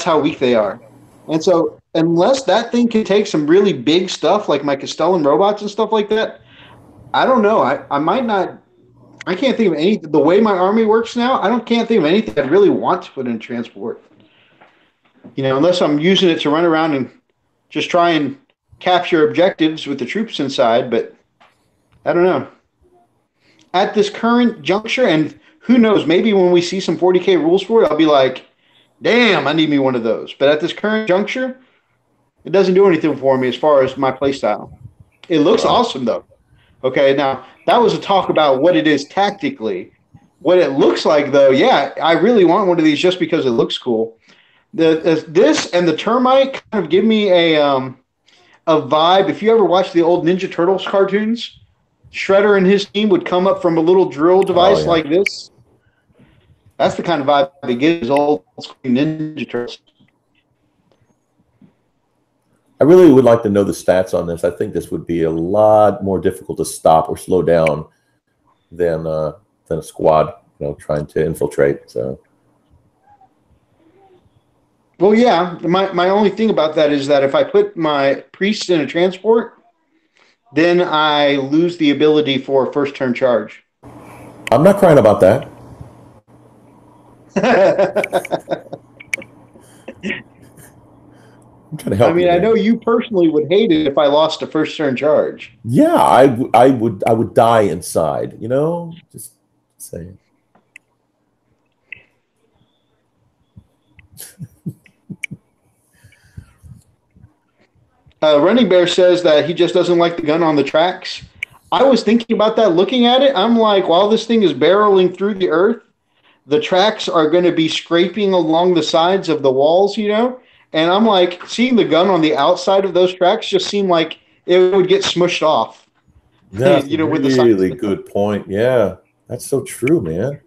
how weak they are. And so unless that thing can take some really big stuff like my Castellan robots and stuff like that, I don't know. I might not. I can't think of any. The way my army works now, can't think of anything I'd really want to put in transport. Unless I'm using it to run around and just try and capture objectives with the troops inside. But I don't know. At this current juncture, and who knows, maybe when we see some 40K rules for it, I'll be like, damn, I need me one of those. But at this current juncture, it doesn't do anything for me as far as my playstyle. It looks awesome, though. Okay, now, that was a talk about what it is tactically. What it looks like, though, yeah, I really want one of these just because it looks cool. This and the termite kind of give me a vibe. If you ever watched the old Ninja Turtles cartoons, Shredder and his team would come up from a little drill device like this. That's the kind of vibe it gives old school Ninja Turtles. I really would like to know the stats on this. I think this would be a lot more difficult to stop or slow down than a squad, trying to infiltrate. So. Well, yeah. My only thing about that is that if I put my priests in a transport, then I lose the ability for a first turn charge. I'm not crying about that. I'm trying to help. I know you personally would hate it if I lost a first turn charge. Yeah, I would die inside. Just saying. Running Bear says that he just doesn't like the gun on the tracks. I was thinking about that looking at it. I'm like, while this thing is barreling through the earth, the tracks are going to be scraping along the sides of the walls, and I'm like, seeing the gun on the outside of those tracks just seemed like it would get smushed off. That's with the really good point. Yeah, that's so true, man.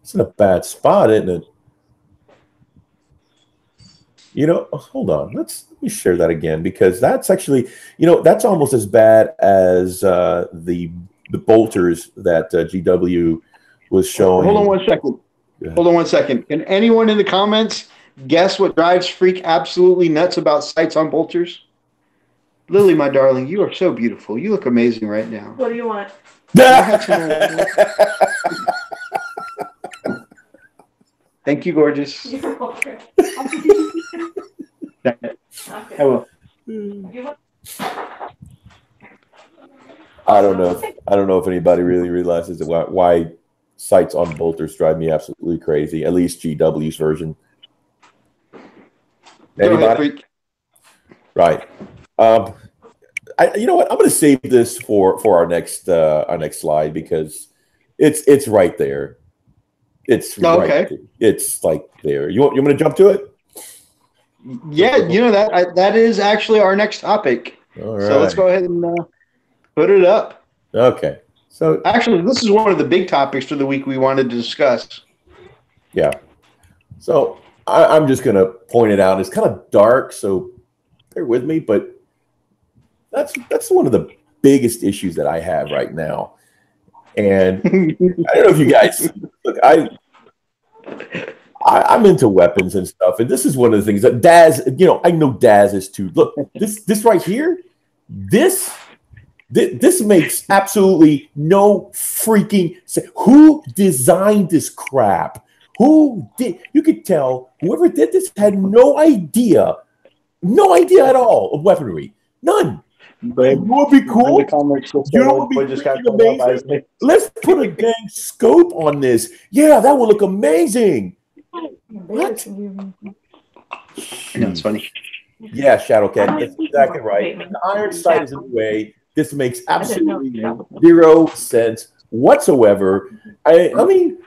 It's in a bad spot, isn't it? Hold on. Let me share that again, because that's actually, that's almost as bad as the bolters that GW was showing. Hold on one second. Can anyone in the comments guess what drives Freak absolutely nuts about sights on bolters? Lily, my darling, you are so beautiful. You look amazing right now. What do you want? Thank you, gorgeous. You're welcome. Okay. I will. I don't know if anybody really realizes why sights on bolters drive me absolutely crazy. At least GW's version. Anybody? Right. You know what? I'm going to save this for our next slide, because it's right there. It's right there. It's like there. You want me to jump to it? Yeah, that is actually our next topic. All right. So let's go ahead and put it up. Okay. So actually, this is one of the big topics for the week we wanted to discuss. Yeah. So I'm just going to point it out. It's kind of dark, so bear with me. But that's one of the biggest issues that I have right now. And I don't know if you guys look. I'm into weapons and stuff, and this is one of the things that Daz. I know Daz is too. Look, this right here, this makes absolutely no freaking sense. Who designed this crap? Who did? You could tell whoever did this had no idea at all of weaponry. None. It would be cool. Would be amazing. Let's put a dang scope on this. Yeah, that would look amazing. What? That's funny. Yeah, Shadowcat, that's exactly right. The iron sight is in the way. This makes absolutely zero sense whatsoever. I mean,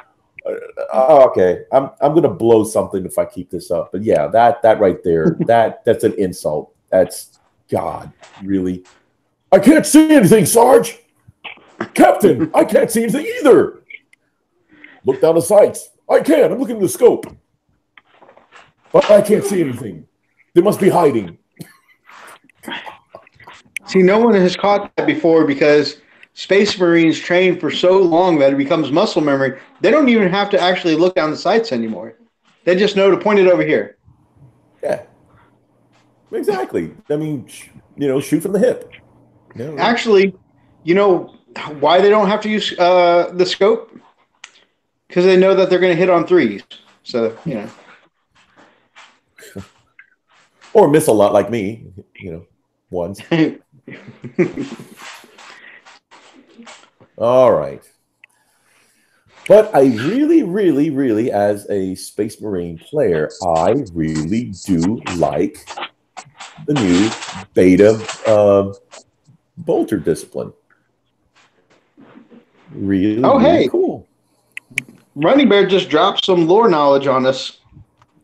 okay, I'm gonna blow something if I keep this up. But yeah, that right there, that's an insult. That's God, really. I can't see anything, Sarge. Captain, I can't see anything either. Look down the sights. I can. I'm looking at the scope, but I can't see anything. They must be hiding. See, no one has caught that before because Space Marines train for so long that it becomes muscle memory. They don't even have to actually look down the sights anymore. They just know to point it over here. Yeah, exactly. I mean, shoot from the hip. Actually, you know why they don't have to use the scope? Because they know that they're going to hit on threes. So, Or miss a lot like me, once. All right. But I really, really, really, as a Space Marine player, I really do like the new beta bolter discipline. Really, really cool. Running Bear just dropped some lore knowledge on us.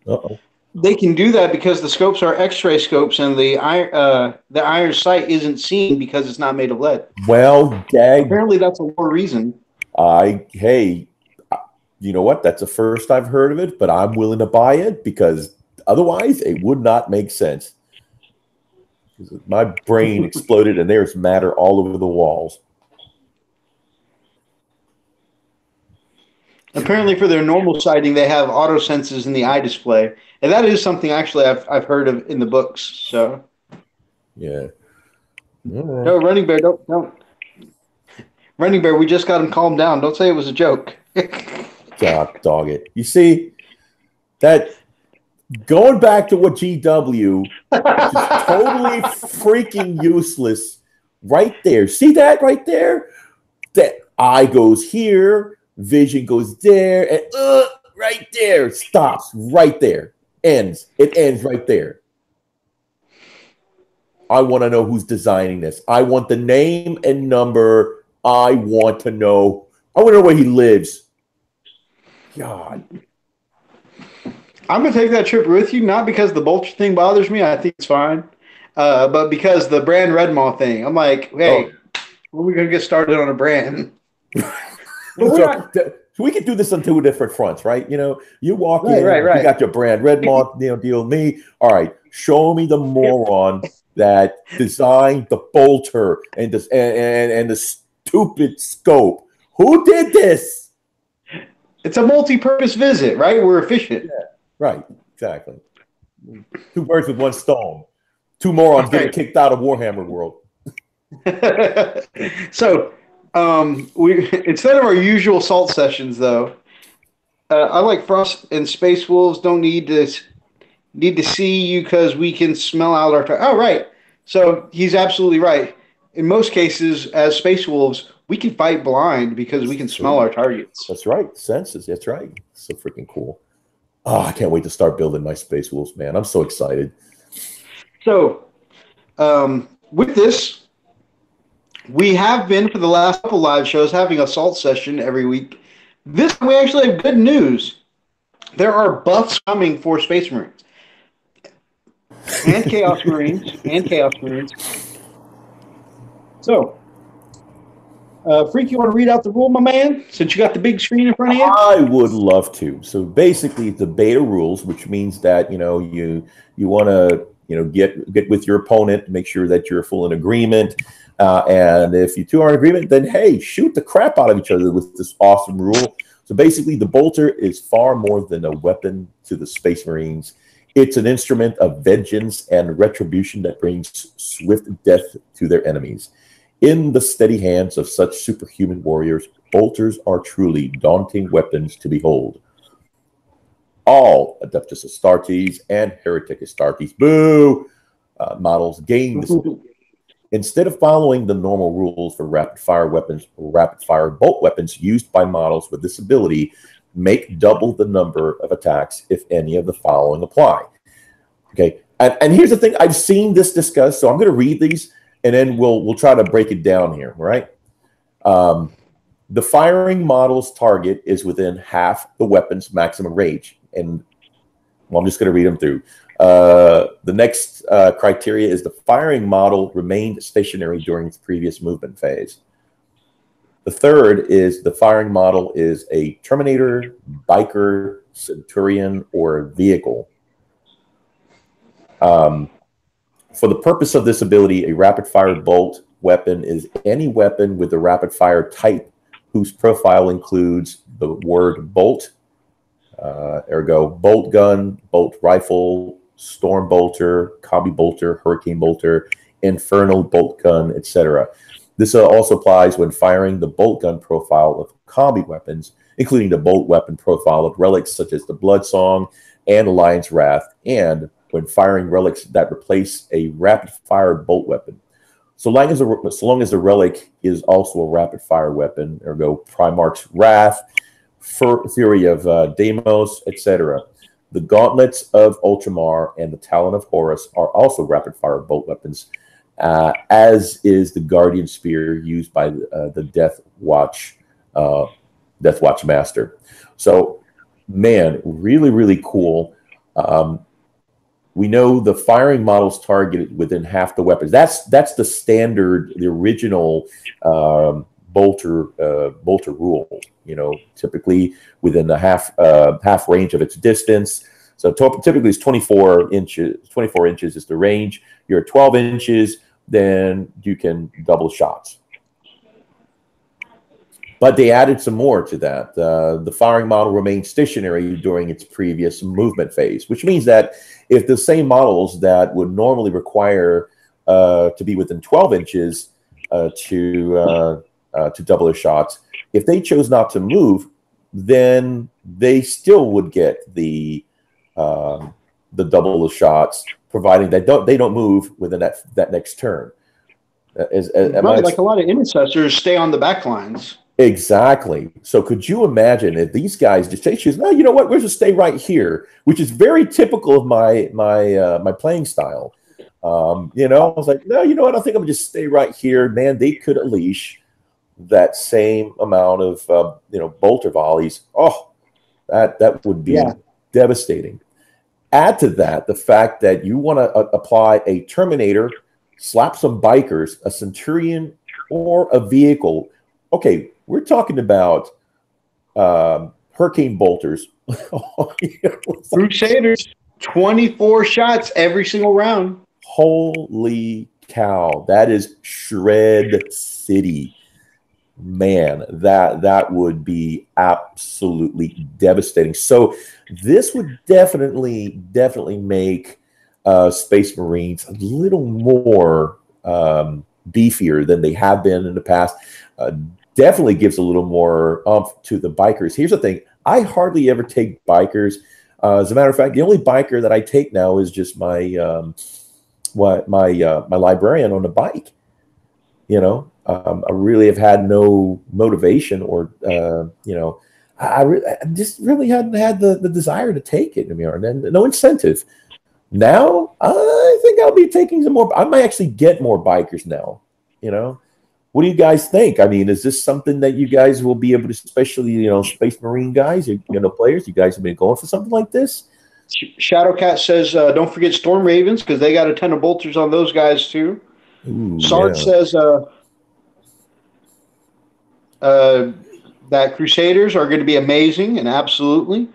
Uh-oh. They can do that because the scopes are X-ray scopes, and the iron sight isn't seen because it's not made of lead. Well, apparently that's a lore reason. Hey, you know what? That's the first I've heard of it, but I'm willing to buy it because otherwise it would not make sense. My brain exploded, and there's matter all over the walls. Apparently, for their normal sighting, they have auto senses in the eye display, and that is something actually I've heard of in the books. So, yeah. No, Running Bear, don't. Running Bear, we just got him calmed down. Don't say it was a joke. God, dog it. You see that going back to what GW, which is totally freaking useless, right there. See that right there? That eye goes here. Vision goes there, and right there, stops right there, ends. It ends right there. I want to know who's designing this. I want the name and number. I want to know where he lives. God. I'm going to take that trip with you, not because the Bolter thing bothers me. I think it's fine. But because the brand Red Maw thing. I'm like, hey, when are we going to get started on a brand? So we could do this on two different fronts, right? You walk in, right. you got your brand Red Maw, deal with me. All right, show me the moron that designed the bolter and the stupid scope. Who did this? It's a multi-purpose visit, right? We're efficient. Yeah, right, exactly. Two birds with one stone. Two morons getting kicked out of Warhammer World. So, we instead of our usual salt sessions, though, I like Frost and Space Wolves don't need to see you because we can smell out our. Oh, right. So he's absolutely right. In most cases, as Space Wolves, we can fight blind because we can smell our targets. That's right. Senses. That's right. So freaking cool. Oh, I can't wait to start building my Space Wolves, man. I'm so excited. So, with this. We have been, for the last couple live shows, having a salt session every week. This time we actually have good news. There are buffs coming for Space Marines. And Chaos Marines. So, Freak, you want to read out the rule, my man? Since you got the big screen in front of you? I would love to. So basically, the beta rules, which means that, you want to, get with your opponent to make sure that you're full in agreement. And if you two are in agreement, then hey, shoot the crap out of each other with this awesome rule. So basically, the bolter is far more than a weapon to the Space Marines. It's an instrument of vengeance and retribution that brings swift death to their enemies. In the steady hands of such superhuman warriors, bolters are truly daunting weapons to behold. All Adeptus Astartes and Heretic Astartes, models gain this. Instead of following the normal rules for rapid-fire weapons or rapid-fire bolt weapons used by models with this ability, make double the number of attacks if any of the following apply. Okay, and here's the thing. I've seen this discussed, so I'm going to read these. and then we'll try to break it down here, right? The firing model's target is within half the weapon's maximum range. And well, I'm just going to read them through. The next criteria is the firing model remained stationary during its previous movement phase. The third is the firing model is a Terminator, Biker, Centurion, or vehicle. For the purpose of this ability, a rapid-fire bolt weapon is any weapon with a rapid-fire type whose profile includes the word bolt, ergo bolt gun, bolt rifle, storm bolter, combi bolter, hurricane bolter, infernal bolt gun, etc. This also applies when firing the bolt gun profile of combi weapons, including the bolt weapon profile of relics such as the Blood Song and Lion's Wrath, and when firing relics that replace a rapid-fire bolt weapon. So long as the relic is also a rapid-fire weapon, ergo Primarch's Wrath, Fury of Deimos, etc. The Gauntlets of Ultramar and the Talon of Horus are also rapid-fire bolt weapons, as is the Guardian Spear used by the Death Watch Master. So, man, really, really cool. We know the firing model's targeted within half the weapons. That's the standard, the original bolter rule. You know, typically within the half range of its distance. So typically it's 24 inches. 24 inches is the range. You're at 12 inches, then you can double shots. But they added some more to that. The firing model remained stationary during its previous movement phase, which means that if the same models that would normally require to be within 12 inches to double their shots, if they chose not to move, then they still would get the double shots, providing they don't move within that next turn. Like a lot of intercessors stay on the back lines. Exactly. So could you imagine if these guys just choose, no, you know what, we'll just stay right here, which is very typical of my playing style. You know, I was like, no, you know what, I think I'm gonna just stay right here. Man, they could unleash that same amount of bolter volleys. Oh, that would be devastating. Add to that the fact that you want to apply a Terminator, slap some bikers, a Centurion, or a vehicle. Okay, we're talking about hurricane bolters. Crusaders, 24 shots every single round. Holy cow, that is Shred City. Man, that would be absolutely devastating. So this would definitely make Space Marines a little more beefier than they have been in the past. Definitely gives a little more oomph to the bikers. Here's the thing. I hardly ever take bikers. As a matter of fact, the only biker that I take now is just my librarian on the bike. You know, I really have had no motivation or, I just really hadn't had the desire to take it, and no incentive. Now, I think I'll be taking some more. I might actually get more bikers now, you know. What do you guys think? I mean, is this something that you guys will be able to, especially, Space Marine guys, players, you guys have been going for something like this? Shadowcat says, don't forget Storm Ravens, because they got a ton of bolters on those guys, too. Sarge says that Crusaders are going to be amazing, and absolutely.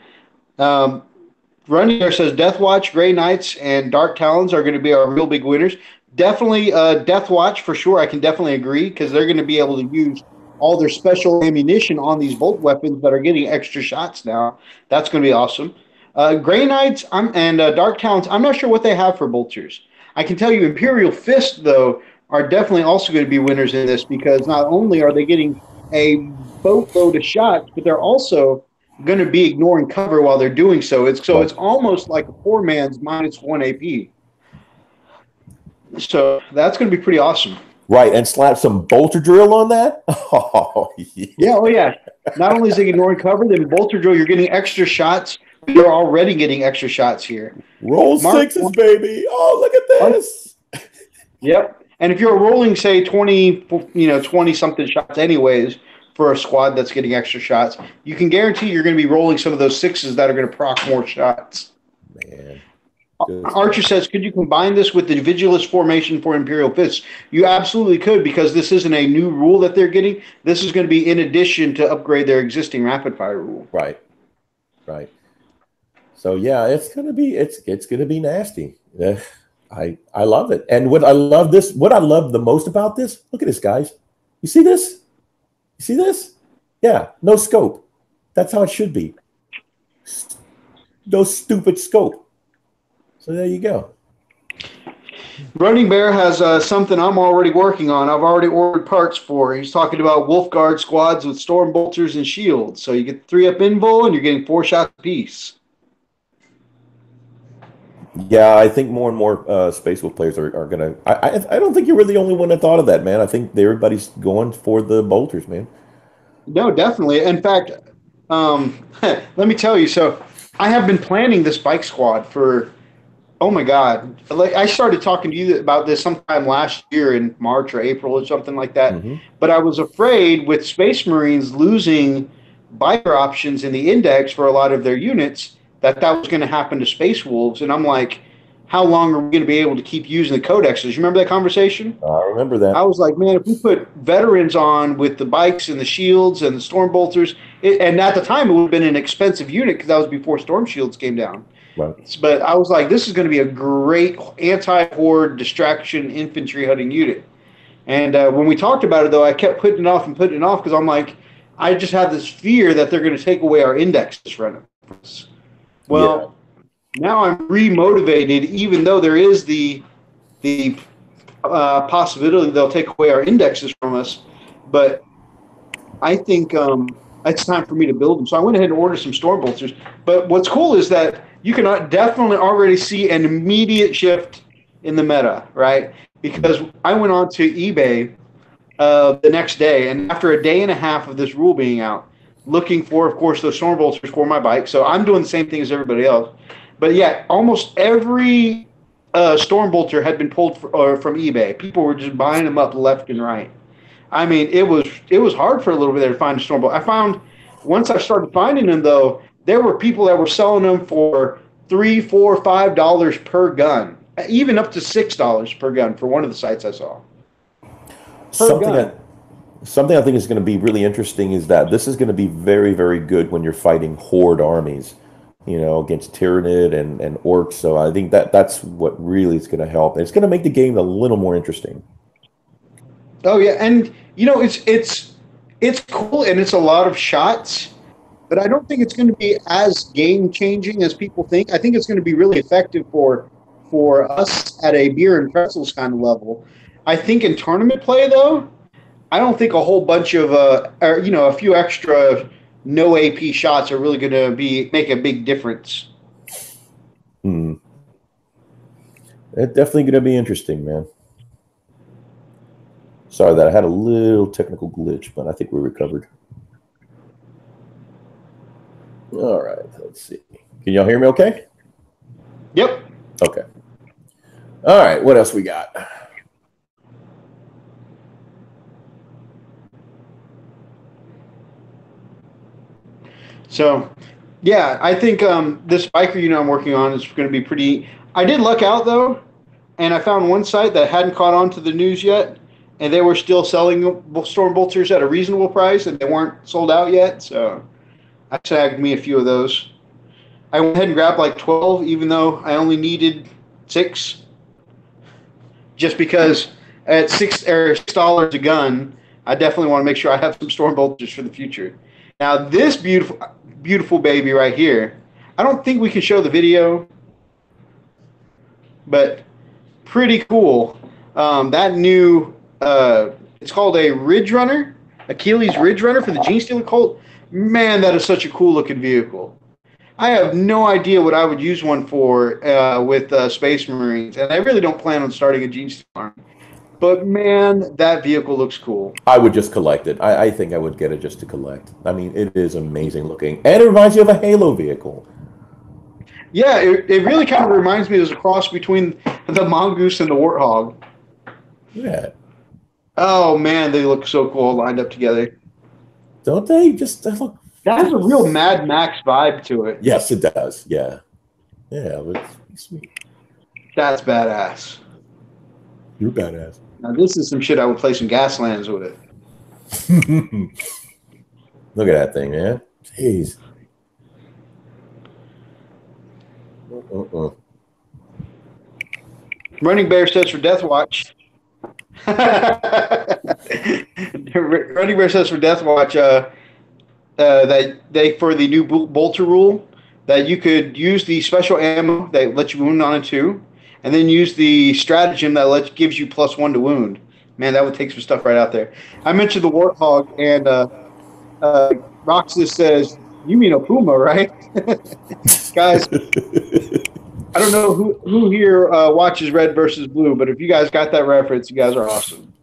Running there says Death Watch, Grey Knights, and Dark Talons are going to be our real big winners. Definitely Death Watch for sure. I can definitely agree, because they're going to be able to use all their special ammunition on these bolt weapons that are getting extra shots now. That's going to be awesome. Grey Knights and Dark Talons, I'm not sure what they have for bolters. I can tell you Imperial Fist, though, are definitely also going to be winners in this, because not only are they getting a boatload of shots, but they're also going to be ignoring cover while they're doing so. It's almost like a poor man's -1 AP. So that's going to be pretty awesome. Right, and slap some bolter drill on that? Oh, yeah. Not only is it ignoring cover, then bolter drill, you're getting extra shots. You're already getting extra shots here. Roll sixes, baby. Oh, look at this. Yep. And if you're rolling, say 20 something shots anyways for a squad that's getting extra shots, you can guarantee you're going to be rolling some of those sixes that are going to proc more shots. Man. Archer says, could you combine this with the Vigilus formation for Imperial Fists? You absolutely could, because this isn't a new rule that they're getting. This is going to be in addition to upgrade their existing rapid fire rule. Right. Right. So yeah, it's gonna be nasty. Yeah, I love it. And what I love the most about this, look at this, guys. You see this? You see this? Yeah, no scope. That's how it should be. No stupid scope. So there you go. Running Bear has something I'm already working on. I've already ordered parts for. He's talking about Wolf Guard squads with storm bolters and shields. So you get 3-up invul and you're getting 4 shots apiece. Yeah, I think more and more Space Wolf players are going to... I don't think you're really the only one that thought of that, man. I think everybody's going for the bolters, man. No, definitely. In fact, let me tell you. So I have been planning this bike squad for... Oh my God! Like, I started talking to you about this sometime last year in March or April or something like that. Mm-hmm. But I was afraid with Space Marines losing biker options in the index for a lot of their units that was going to happen to Space Wolves. And I'm like, how long are we going to be able to keep using the codexes? You remember that conversation? I remember that. I was like, man, if we put veterans on with the bikes and the shields and the storm bolters, and at the time it would have been an expensive unit because that was before storm shields came down. Right. But I was like, this is going to be a great anti-horde distraction infantry hunting unit. And when we talked about it, though, I kept putting it off because I'm like, I just have this fear that they're going to take away our indexes from us. Well, now I'm remotivated, even though there is the possibility they'll take away our indexes from us. But I think it's time for me to build them. So I went ahead and ordered some storm bolters. But what's cool is that you can definitely already see an immediate shift in the meta, right? Because I went on to eBay the next day, and after a day and a half of this rule being out, looking for, of course, those storm bolters for my bike. So I'm doing the same thing as everybody else. But yeah, almost every storm bolter had been pulled from eBay. People were just buying them up left and right. I mean, it was hard for a little bit there to find a storm bolter. I found once I started finding them, though, there were people that were selling them for $3, $4, $5 per gun, even up to $6 per gun for one of the sites I saw. Something I think is going to be really interesting is that this is going to be very, very good when you're fighting horde armies, against Tyranid and orcs. So I think that's what really is going to help. And it's going to make the game a little more interesting. Oh yeah, and it's cool and it's a lot of shots. But I don't think it's going to be as game-changing as people think. I think it's going to be really effective for us at a beer and pretzels kind of level. I think in tournament play, though, I don't think a whole bunch of, a few extra no AP shots are really going to make a big difference. It's definitely going to be interesting, man. Sorry that I had a little technical glitch, but I think we recovered. All right, let's see. Can y'all hear me okay? Yep. Okay. All right, what else we got? So, yeah, I think this biker unit I'm working on is going to be pretty... I did luck out, though, and I found one site that hadn't caught on to the news yet, and they were still selling storm bolters at a reasonable price, and they weren't sold out yet, so... I snagged me a few of those. I went ahead and grabbed like 12, even though I only needed 6. Just because at $6 a gun, I definitely want to make sure I have some storm bolters for the future. Now this beautiful baby right here, I don't think we can show the video, but pretty cool. That new, it's called a Ridge Runner, Achilles Ridge Runner for the Gene Stealer Cult. Man, that is such a cool looking vehicle. I have no idea what I would use one for with Space Marines, and I really don't plan on starting a Gene Stealer army. But man, that vehicle looks cool. I would just collect it. I think I would get it just to collect. I mean, it is amazing looking, and it reminds you of a Halo vehicle. Yeah, it really kind of reminds me of a cross between the Mongoose and the Warthog. Yeah. Oh man, they look so cool lined up together. Don't they? Just they look. That has a real Mad Max vibe to it. Yes, it does. Yeah. Yeah, it's sweet. That's badass. You're badass. Now this is some shit I would play some Gaslands with. Look at that thing, man. Jeez. Running Bear says for Death Watch. Running Bear says for Death Watch that they for the new bolter rule that you could use the special ammo that lets you wound on it too, and then use the stratagem that gives you +1 to wound. Man, that would take some stuff right out there. I mentioned the Warthog, and Roxas says, "You mean a Puma, right?" Guys, I don't know who here watches Red versus Blue, but if you guys got that reference, you guys are awesome.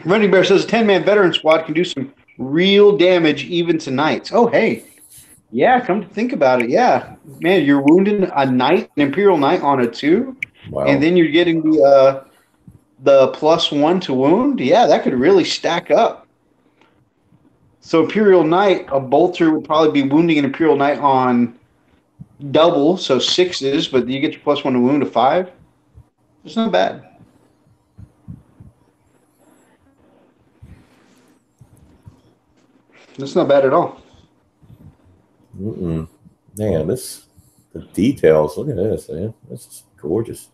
Running Bear says a 10-man veteran squad can do some real damage even to knights. Oh, hey. Yeah, come to think about it. Yeah. Man, you're wounding a knight, an Imperial Knight on a 2, Wow. and then you're getting the +1 to wound. Yeah, that could really stack up. So Imperial Knight, a bolter would probably be wounding an Imperial Knight on double, so 6s, but you get your +1 to wound to 5. It's not bad. That's not bad at all. Man, the details. Look at this, man. This is gorgeous.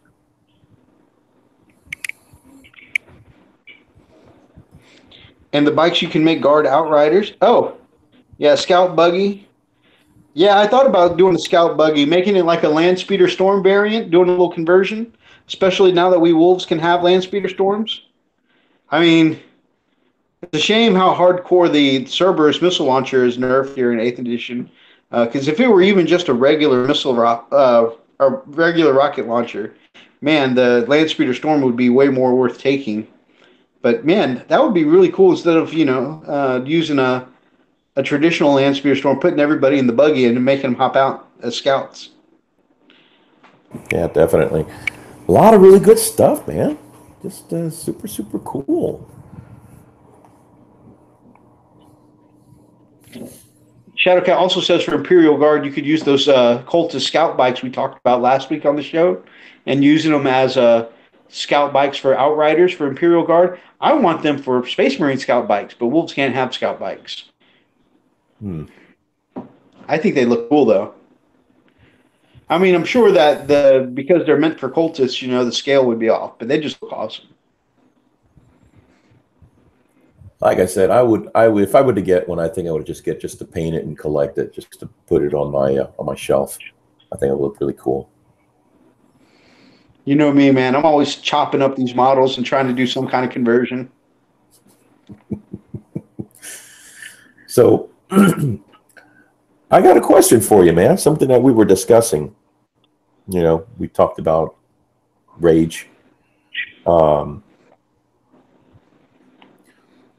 And the bikes you can make guard outriders. Oh, yeah, scout buggy. Yeah, I thought about doing a scout buggy, making it like a land speeder storm variant, doing a little conversion, especially now that we wolves can have land speeder storms. I mean, it's a shame how hardcore the Cerberus missile launcher is nerfed here in 8th edition. Because if it were even just a regular regular rocket launcher, man, the land speeder storm would be way more worth taking. But man, that would be really cool instead of using a traditional land speeder storm, putting everybody in the buggy and making them hop out as scouts. Yeah, definitely. A lot of really good stuff, man. Just super, super cool. Shadowcat also says for Imperial Guard, you could use those Cultist scout bikes we talked about last week on the show and using them as scout bikes for outriders for Imperial Guard. I want them for Space Marine scout bikes, but wolves can't have scout bikes. I think they look cool, though. I mean, I'm sure that because they're meant for cultists, the scale would be off, but they just look awesome. Like I said, I would if I were to get one, I think I would just get to paint it and collect it, just to put it on my shelf. I think it would look really cool. You know me, man. I'm always chopping up these models and trying to do some kind of conversion. So, I got a question for you, man. Something that we were discussing. We talked about rage.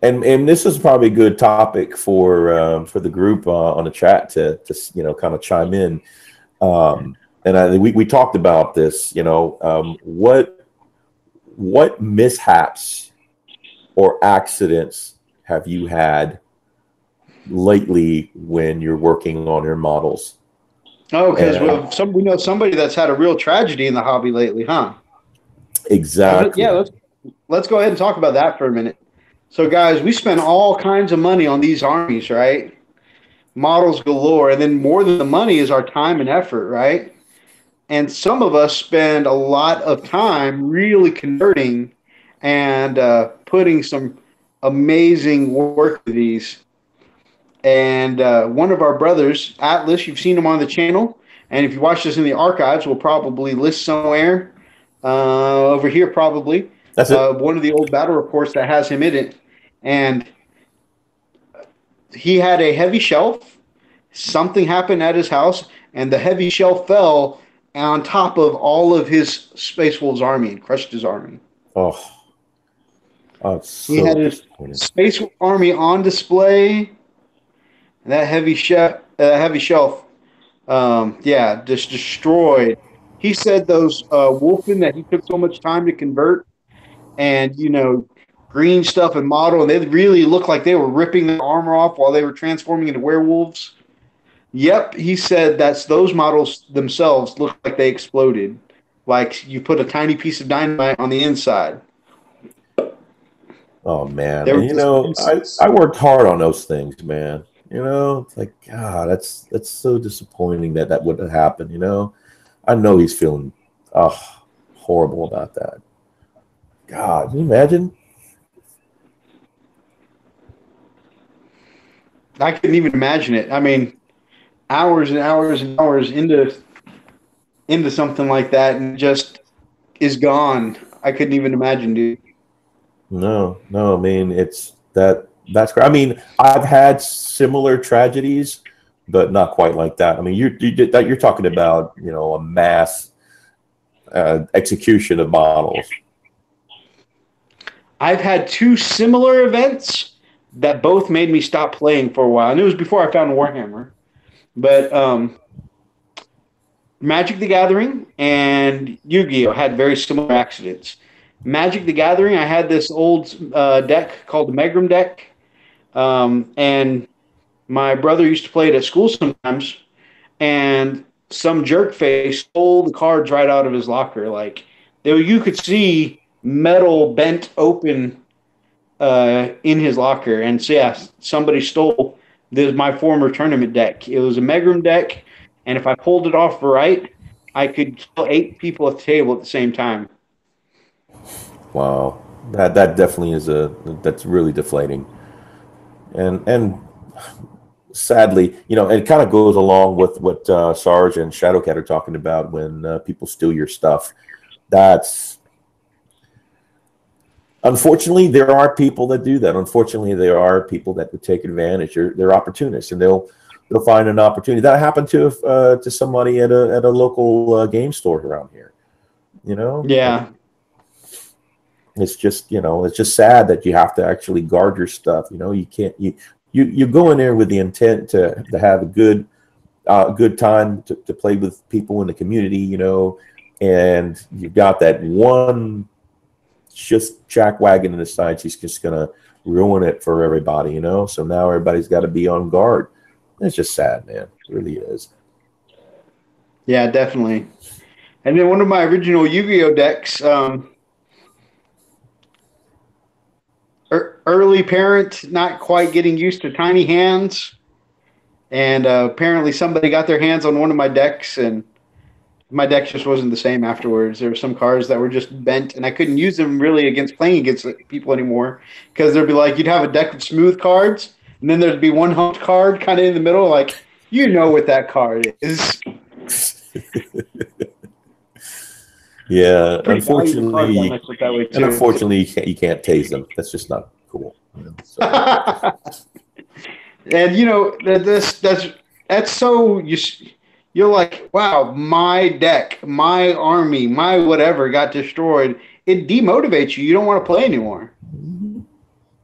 And this is probably a good topic for the group on the chat to kind of chime in. And we talked about this. What mishaps or accidents have you had lately when you're working on your models? Oh, because we know somebody that's had a real tragedy in the hobby lately, huh? Exactly. Yeah, let's go ahead and talk about that for a minute. So, guys, we spend all kinds of money on these armies, right? Models galore, and then more than the money is our time and effort, right? And some of us spend a lot of time really converting and putting some amazing work with these. And one of our brothers, Atlas, you've seen him on the channel, and if you watch this in the archives, we'll probably list somewhere over here probably. That's it. One of the old battle reports that has him in it. And he had a heavy shelf. Something happened at his house, and the heavy shelf fell on top of all of his Space Wolves army and crushed his army. Oh, he had his Space army on display. And that heavy shelf, just destroyed he said those Wolfen that he took so much time to convert, and green stuff and model, and they really looked like they were ripping their armor off while they were transforming into werewolves. Yep, he said that's those models themselves look like they exploded, like you put a tiny piece of dynamite on the inside. Oh man, They were and I worked hard on those things, man. It's like God, that's so disappointing that would have happened. I know he's feeling horrible about that. God, can you imagine? I couldn't even imagine it. I mean, hours and hours and hours into something like that, and just is gone. I couldn't even imagine, dude. No. I mean, that's great. I mean, I've had similar tragedies, but not quite like that. I mean, you're talking about a mass execution of models. I've had two similar events that both made me stop playing for a while, and it was before I found Warhammer. But Magic the Gathering and Yu-Gi-Oh! Had very similar accidents. Magic the Gathering, I had this old deck called the Megram deck, and my brother used to play it at school sometimes, and some jerk face stole the cards right out of his locker. Like, you could see metal bent open in his locker, and so yeah, somebody stole my former tournament deck. It was a Megram deck, and if I pulled it off right, I could kill 8 people at the table at the same time. Wow, that definitely that's really deflating, and sadly, it kind of goes along with what Sarge and Shadowcat are talking about when people steal your stuff. That's unfortunately there are people that do that. Unfortunately, there are people that would take advantage. They're opportunists, and they'll find an opportunity. That happened to somebody at a local game store around here. Yeah. It's just it's just sad that you have to actually guard your stuff. You can't you go in there with the intent to have a good time to play with people in the community, and you've got that one just jackwagon in the sides. He's just gonna ruin it for everybody, So now everybody's got to be on guard. It's just sad, man. It really is. Yeah, definitely. And then one of my original Yu-Gi-Oh decks. Early parent, not quite getting used to tiny hands, and apparently somebody got their hands on one of my decks, and my deck just wasn't the same afterwards. There were some cards that were just bent, and I couldn't use them really playing against people anymore, because there'd be like, you'd have a deck of smooth cards, and then there'd be one humped card kind of in the middle, like, what that card is. Yeah, unfortunately, you can't tase them. That's just not cool. So. And that's so you're like, wow, my deck, my army, my whatever got destroyed. It demotivates you. You don't want to play anymore. Mm-hmm.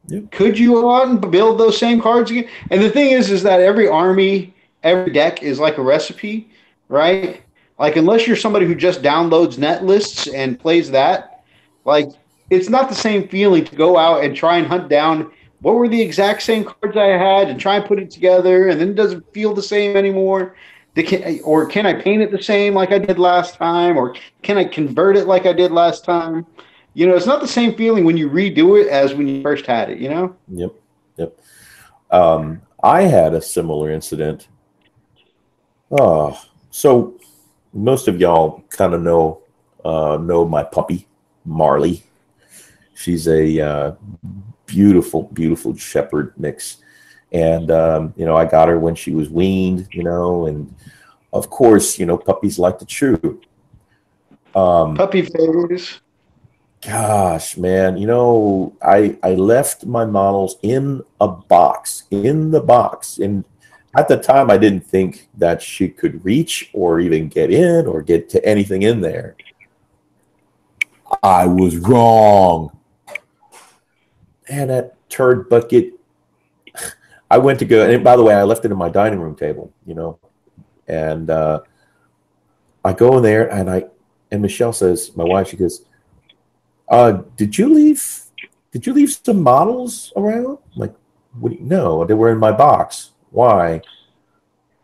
Yep. Could you go out and build those same cards again? And the thing is that every army, every deck is like a recipe, right? Like, unless you're somebody who just downloads net lists and plays that, like, it's not the same feeling to go out and try and hunt down what were the exact same cards I had and try and put it together, and then it doesn't feel the same anymore. Or can I paint it the same like I did last time? Or can I convert it like I did last time? It's not the same feeling when you redo it as when you first had it, Yep. I had a similar incident. So most of y'all kind of know my puppy, Marley. She's a beautiful shepherd mix. And, I got her when she was weaned, and of course, puppies like to chew. Puppy favors. Gosh, man, I left my models in the box. And at the time, I didn't think that she could reach or even get in or get to anything in there. I was wrong. Man, that turd bucket. I went to go, and by the way, I left it in my dining room table, and I go in there and Michelle says, my wife, she goes, did you leave some models around? I'm like, no, they were in my box. Why?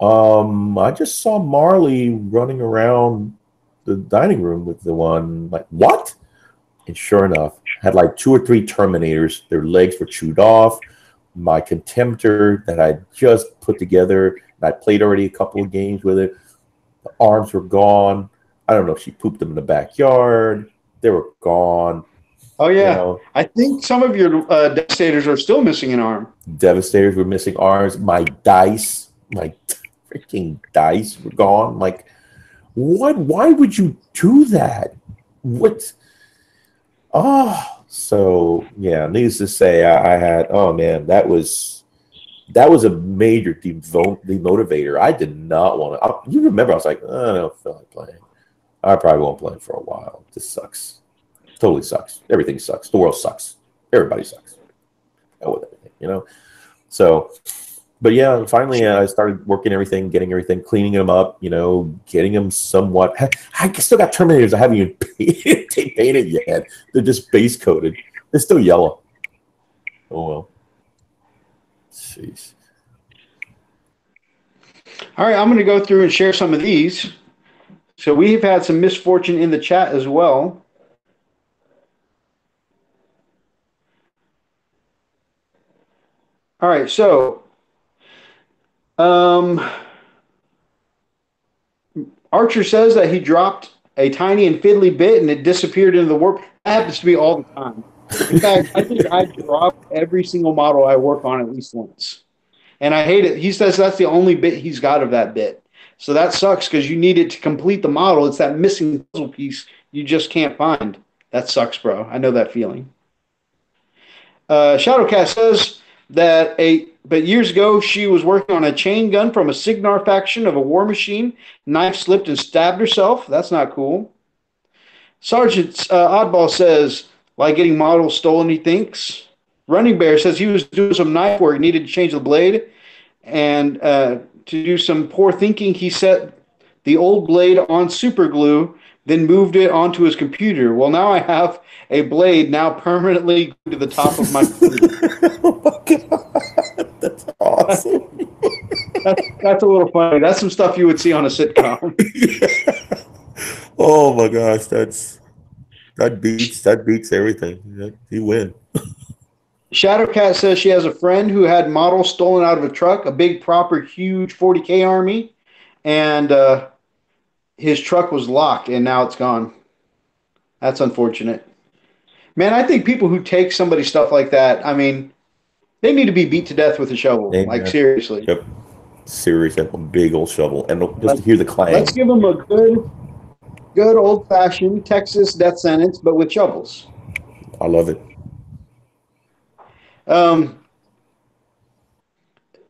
I just saw Marley running around the dining room with the one. Like, what? And sure enough, had like 2 or 3 Terminators. Their legs were chewed off. My Contemptor that I just put together, and I played already a couple of games with it. The arms were gone. I don't know if she pooped them in the backyard. They were gone. Oh, yeah. You know, I think some of your Devastators are still missing an arm. Devastators were missing arms. My freaking dice were gone. Like, what? Why would you do that? What? Oh, so yeah. Needless to say, I had. Oh man, that was a major demotivator. I did not want to. You remember? I was like, oh, I don't feel like playing. I probably won't play for a while. This sucks. Totally sucks. Everything sucks. The world sucks. Everybody sucks. With everything, you know. So. But yeah, finally I started working everything, getting everything, cleaning them up, you know, getting them somewhat. I still got Terminators I haven't even painted yet. They're just base coated. They're still yellow. Oh well. Jeez. All right, I'm going to go through and share some of these. So we've had some misfortune in the chat as well. All right, so Archer says that he dropped a tiny and fiddly bit and it disappeared into the warp. That happens to me all the time. In fact, I think I drop every single model I work on at least once. And I hate it. He says that's the only bit he's got of that bit. So that sucks because you need it to complete the model. It's that missing puzzle piece you just can't find. That sucks, bro. I know that feeling. Shadowcast says that but years ago, she was working on a chain gun from a Signar faction of a war machine. Knife slipped and stabbed herself. That's not cool. Sergeant Oddball says, like getting models stolen, he thinks. Running Bear says he was doing some knife work, needed to change the blade. And to do some poor thinking, he set the old blade on super glue, then moved it onto his computer. Well, now I have a blade now permanently glued to the top of my computer. Oh my God. That's awesome. That's a little funny. That's some stuff you would see on a sitcom. Yeah. Oh my gosh, that beats everything. You win. Shadowcat says she has a friend who had models stolen out of a truck, a big, proper, huge 40K army, and his truck was locked, and now it's gone. That's unfortunate. Man, I think people who take somebody's stuff like that, I mean, they need to be beat to death with a shovel. Amen. Like, seriously. Yep. Seriously, a big old shovel. And just to hear the clang. Let's give them a good old-fashioned Texas death sentence, but with shovels. I love it.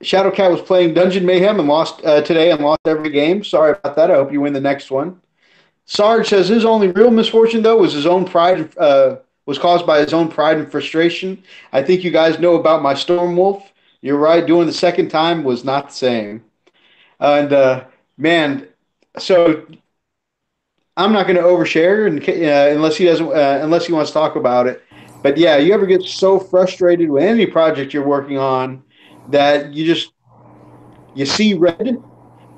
Shadowcat was playing Dungeon Mayhem and lost today and lost every game. Sorry about that. I hope you win the next one. Sarge says his only real misfortune, though, was his own pride. Was caused by his own pride and frustration. I think you guys know about my Stormwolf. You're right. Doing the second time was not the same. And man, so I'm not going to overshare unless he doesn't, unless he wants to talk about it. But yeah, you ever get so frustrated with any project you're working on that you see red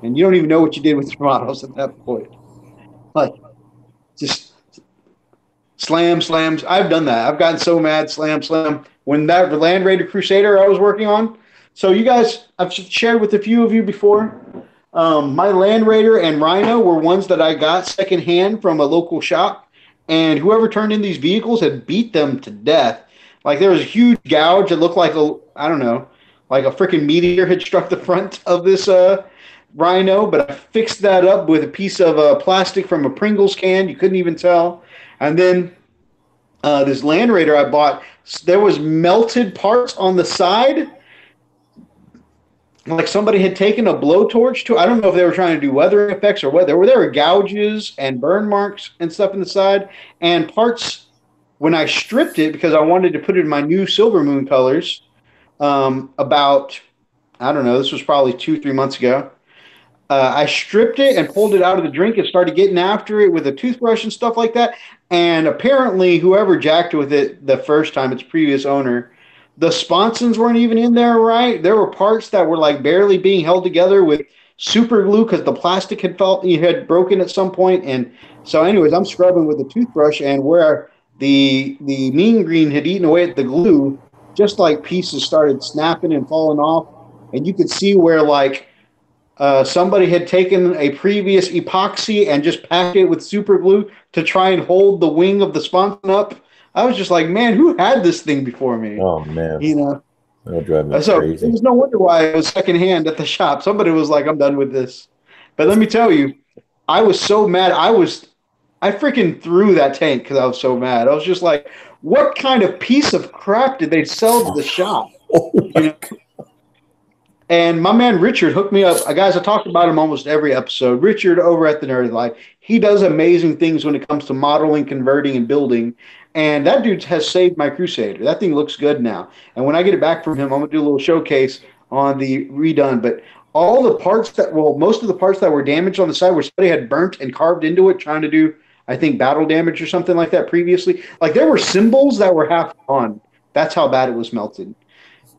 and you don't even know what you did with your models at that point. Like, just slams. I've done that. I've gotten so mad, slam. When that Land Raider Crusader I was working on. So you guys, I've shared with a few of you before. My Land Raider and Rhino were ones that I got secondhand from a local shop. And whoever turned in these vehicles had beat them to death. Like, there was a huge gouge that looked like like a freaking meteor had struck the front of this Rhino. But I fixed that up with a piece of plastic from a Pringles can. You couldn't even tell. And then this Land Raider I bought, there was melted parts on the side. Like somebody had taken a blowtorch to. I don't know if they were trying to do weathering effects or what. There were gouges and burn marks and stuff in the side. And parts, when I stripped it, because I wanted to put it in my new Silver Moon colors, about, I don't know, this was probably 2-3 months ago. I stripped it and pulled it out of the drink and started getting after it with a toothbrush and stuff like that. And apparently, whoever jacked with it the first time, its previous owner, the sponsons weren't even in there right. There were parts that were like barely being held together with super glue because the plastic had broken at some point. And so, anyways, I'm scrubbing with a toothbrush, and where the mean green had eaten away at the glue, just like pieces started snapping and falling off, and you could see where like somebody had taken a previous epoxy and just packed it with super glue to try and hold the wing of the sponson up. I was just like, man, who had this thing before me? Oh man, you know. That'll drive me So crazy. there's no wonder why it was secondhand at the shop. Somebody was like, I'm done with this. But let me tell you, I was so mad. I freaking threw that tank because I was so mad. I was just like, what kind of piece of crap did they sell to the shop? Oh my God. And my man Richard hooked me up. Guys, I talked about him almost every episode. Richard over at the Nerdy Life. He does amazing things when it comes to modeling, converting, and building. And that dude has saved my Crusader. That thing looks good now. And when I get it back from him, I'm going to do a little showcase on the redone. But all the parts most of the parts that were damaged on the side where somebody had burnt and carved into it trying to do, I think, battle damage or something like that previously. Like there were symbols that were half gone. That's how bad it was melted.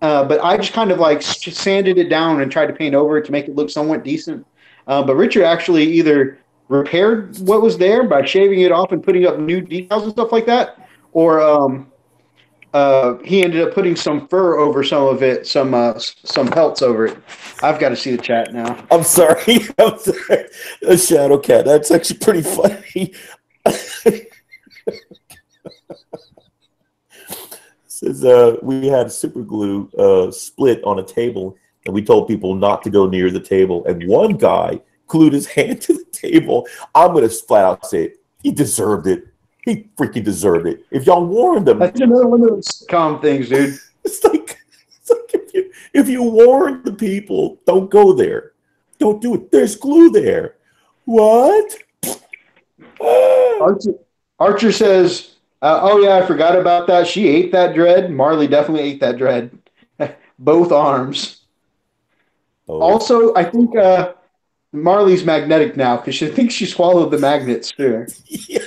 But I just kind of like sanded it down and tried to paint over it to make it look somewhat decent. But Richard actually either repaired what was there by shaving it off and putting up new details and stuff like that, or he ended up putting some fur over some of it, some pelts over it. I've got to see the chat now. I'm sorry. I'm sorry. A shadow cat. That's actually pretty funny. Says we had super glue split on a table, and we told people not to go near the table. And one guy glued his hand to the table. I'm going to flat out say it. He deserved it. He freaking deserved it. If y'all warned him. That's another one of those calm things, dude. It's like if you warn the people, don't go there. Don't do it. There's glue there. What? Archer says, oh, yeah, I forgot about that. She ate that dread. Marley definitely ate that dread. Both arms. Oh. Also, I think Marley's magnetic now because she thinks she swallowed the magnets too. Yeah.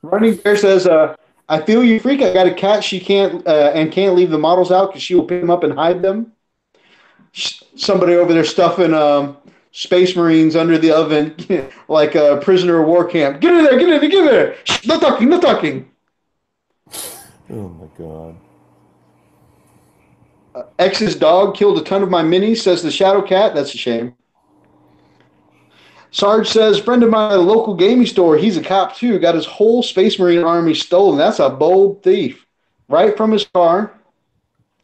Running Bear says, I feel you, freak. I got a cat. She can't leave the models out because she will pick them up and hide them. Somebody over there stuffing Space Marines under the oven like a prisoner of war camp. Get in there, get in there, get in there. Shh, no talking, no talking. Oh, my God. X's dog killed a ton of my minis, says the Shadow Cat. That's a shame. Sarge says, friend of mine at a local gaming store, he's a cop too, got his whole Space Marine army stolen. That's a bold thief. Right from his car.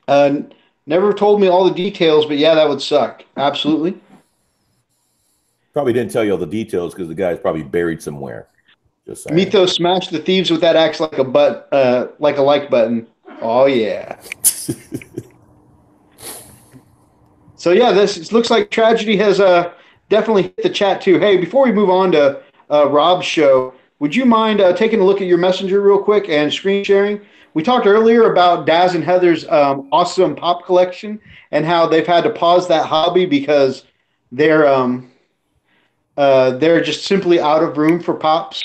Never told me all the details, but yeah, that would suck. Absolutely. Probably didn't tell you all the details because the guy's probably buried somewhere. Just saying. Mythos smashed the thieves with that axe like a like button. Oh yeah. So yeah, this looks like tragedy has definitely hit the chat too. Hey, before we move on to Rob's show, would you mind taking a look at your messenger real quick and screen sharing? We talked earlier about Daz and Heather's awesome pop collection and how they've had to pause that hobby because they're just simply out of room for pops.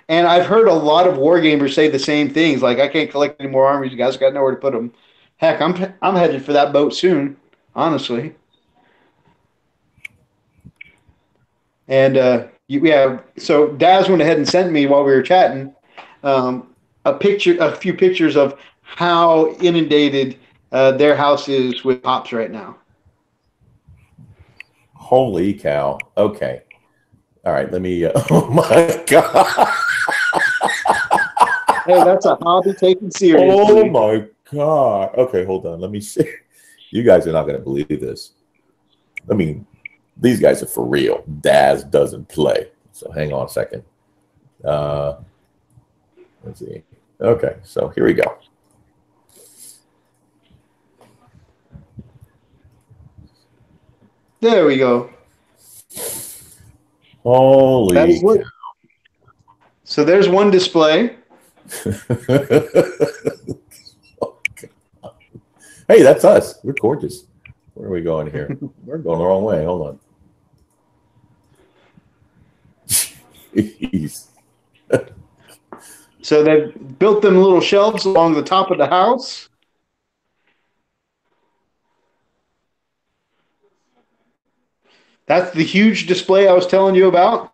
And I've heard a lot of wargamers say the same things, like I can't collect any more armies. You guys got nowhere to put them. Heck, I'm headed for that boat soon, honestly. And yeah, so Daz went ahead and sent me while we were chatting a few pictures of how inundated their house is with pops right now. Holy cow. Okay. All right, let me oh my God. Hey, that's a hobby taken seriously. Oh my God. Okay, hold on. Let me see. You guys are not going to believe this. I mean, these guys are for real. Daz doesn't play. So hang on a second. Let's see. Okay, so here we go. There we go. Holy cow. So there's one display. Hey, that's us. We're gorgeous. Where are we going here? We're going the wrong way. Hold on. Jeez. So they've built them little shelves along the top of the house. That's the huge display I was telling you about.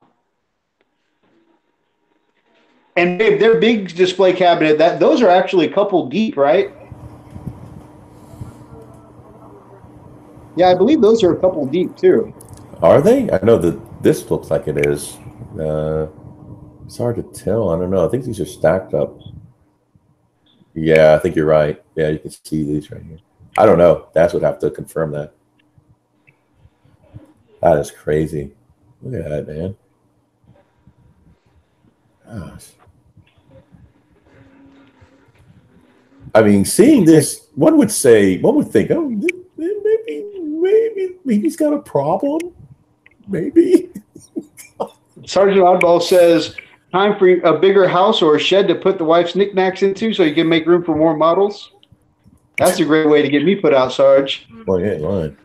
And babe, their big display cabinet, those are actually a couple deep, right? Yeah, I believe those are a couple deep too. Are they? I know that this looks like it is. It's hard to tell. I don't know. I think these are stacked up. Yeah, I think you're right. Yeah, you can see these right here. I don't know. That's would have to confirm that. That is crazy. Look at that, man. Gosh. I mean, seeing this, one would think, oh, maybe he's got a problem. Maybe. Sergeant Oddball says, time for a bigger house or a shed to put the wife's knickknacks into so you can make room for more models. That's a great way to get me put out, Sarge. Well, yeah, line.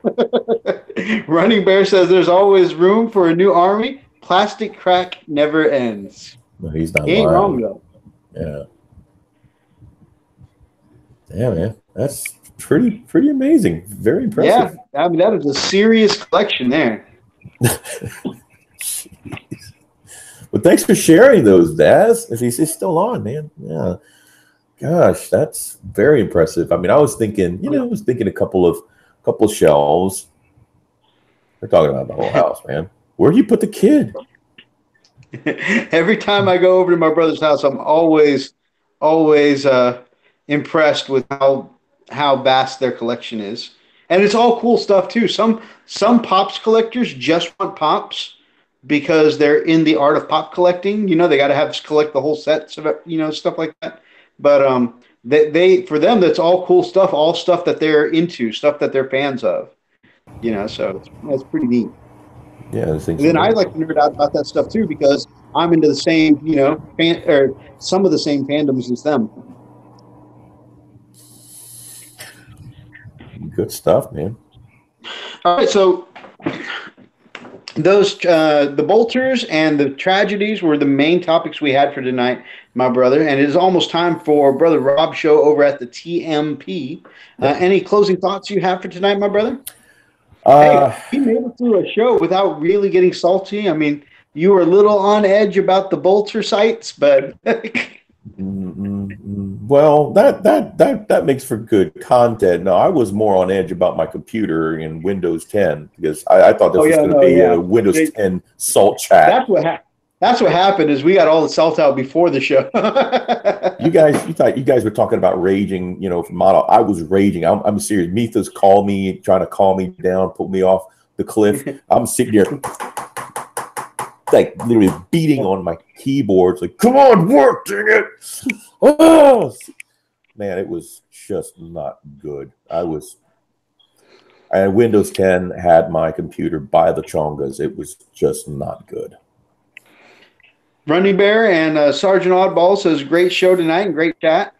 Running Bear says there's always room for a new army. Plastic crack never ends. No, he's not He ain't lying. wrong, though. Yeah. Yeah, man. That's pretty amazing. Very impressive. Yeah, I mean, that is a serious collection there. Well, thanks for sharing those, Daz. If he's still on, man. Yeah. Gosh, that's very impressive. I mean, I was thinking, a couple of shelves. We're talking about the whole house, man. Where do you put the kid? Every time I go over to my brother's house, I'm always impressed with how vast their collection is. And it's all cool stuff too. Some Pops collectors just want Pops because they're in the art of Pop collecting. They got to collect the whole sets of stuff like that. But they for them that's all cool stuff, all stuff that they're into, stuff that they're fans of. So that's pretty neat. Yeah, and then I like to nerd out about that stuff too because I'm into the same, some of the same fandoms as them. Good stuff, man. All right, so those the bolters and the tragedies were the main topics we had for tonight, my brother. And it is almost time for Brother Rob's show over at the TMP. Any closing thoughts you have for tonight, my brother? Hey, he made it through a show without really getting salty. I mean, you were a little on edge about the bolter sites, but well, that makes for good content. No, I was more on edge about my computer in Windows 10 because I thought this was going to be a Windows 10 salt chat. That's what happened is we got all the salt out before the show. You thought you guys were talking about raging, model. I was raging. I'm serious. Mithas called me, trying to calm me down, put me off the cliff. I'm sitting there, like literally beating on my keyboards, like, come on, work, dang it. Oh, man, it was just not good. Windows 10 had my computer by the chongas. It was just not good. Running Bear and Sergeant Oddball says, great show tonight and great chat.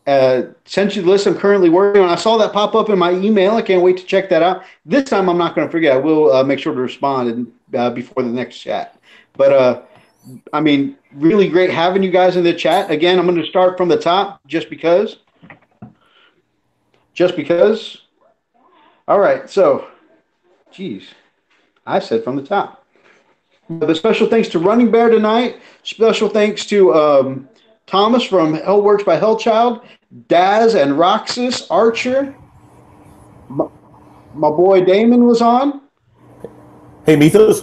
Sent you the list I'm currently working on. I saw that pop up in my email. I can't wait to check that out. This time I'm not going to forget. I will make sure to respond before the next chat. But, I mean, really great having you guys in the chat. Again, I'm going to start from the top just because. All right, so, geez, I said from the top. The special thanks to Running Bear tonight. Special thanks to Thomas from Hellworks by Hellchild, Daz and Roxas Archer. My boy Damon was on. Hey, Mithos,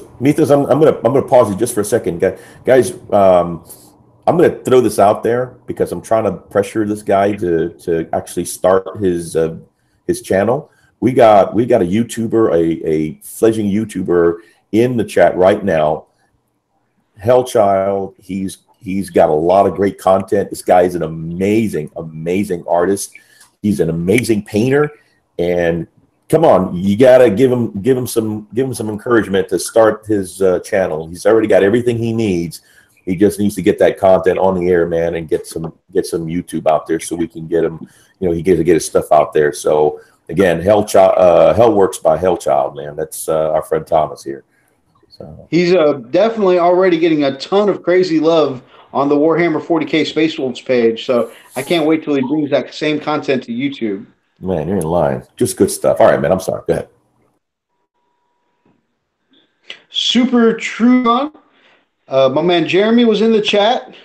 I'm gonna pause you just for a second, guys. I'm gonna throw this out there because I'm trying to pressure this guy to actually start his channel. We got a YouTuber, a fledgling YouTuber in the chat right now. Hellchild, he's got a lot of great content. This guy is an amazing artist. He's an amazing painter, and come on, you gotta give him some encouragement to start his channel. He's already got everything he needs. He just needs to get that content on the air, man, and get some YouTube out there so we can get him. He gets to get his stuff out there. So again, Hellworks by Hellchild, man. That's our friend Thomas here. So he's definitely already getting a ton of crazy love on the Warhammer 40K Space Wolves page. So I can't wait till he brings that same content to YouTube. man, you're in line. Just good stuff. All right, man. I'm sorry. Go ahead. Super True. My man Jeremy was in the chat.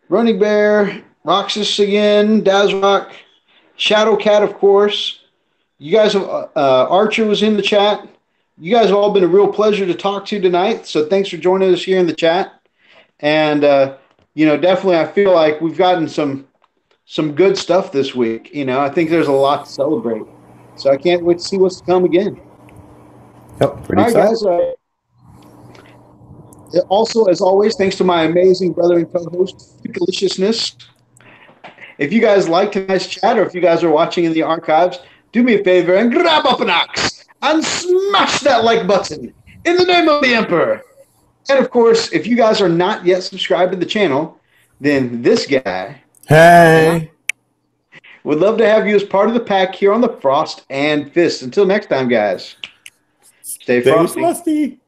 Running Bear, Roxas again, Dazrock, Shadowcat, of course. You guys have Archer was in the chat. You guys have all been a real pleasure to talk to tonight. So thanks for joining us here in the chat. And definitely, I feel like we've gotten some good stuff this week. I think there's a lot to celebrate. So I can't wait to see what's to come again. Yep, pretty all right, excited. Guys. Also, as always, thanks to my amazing brother and co-host, Deliciousness. If you guys liked tonight's chat, or if you guys are watching in the archives, do me a favor and grab up an axe and smash that like button in the name of the Emperor. And of course, if you guys are not yet subscribed to the channel, then this guy, hey, would love to have you as part of the pack here on the Frost and Fist. Until next time, guys, stay frosty.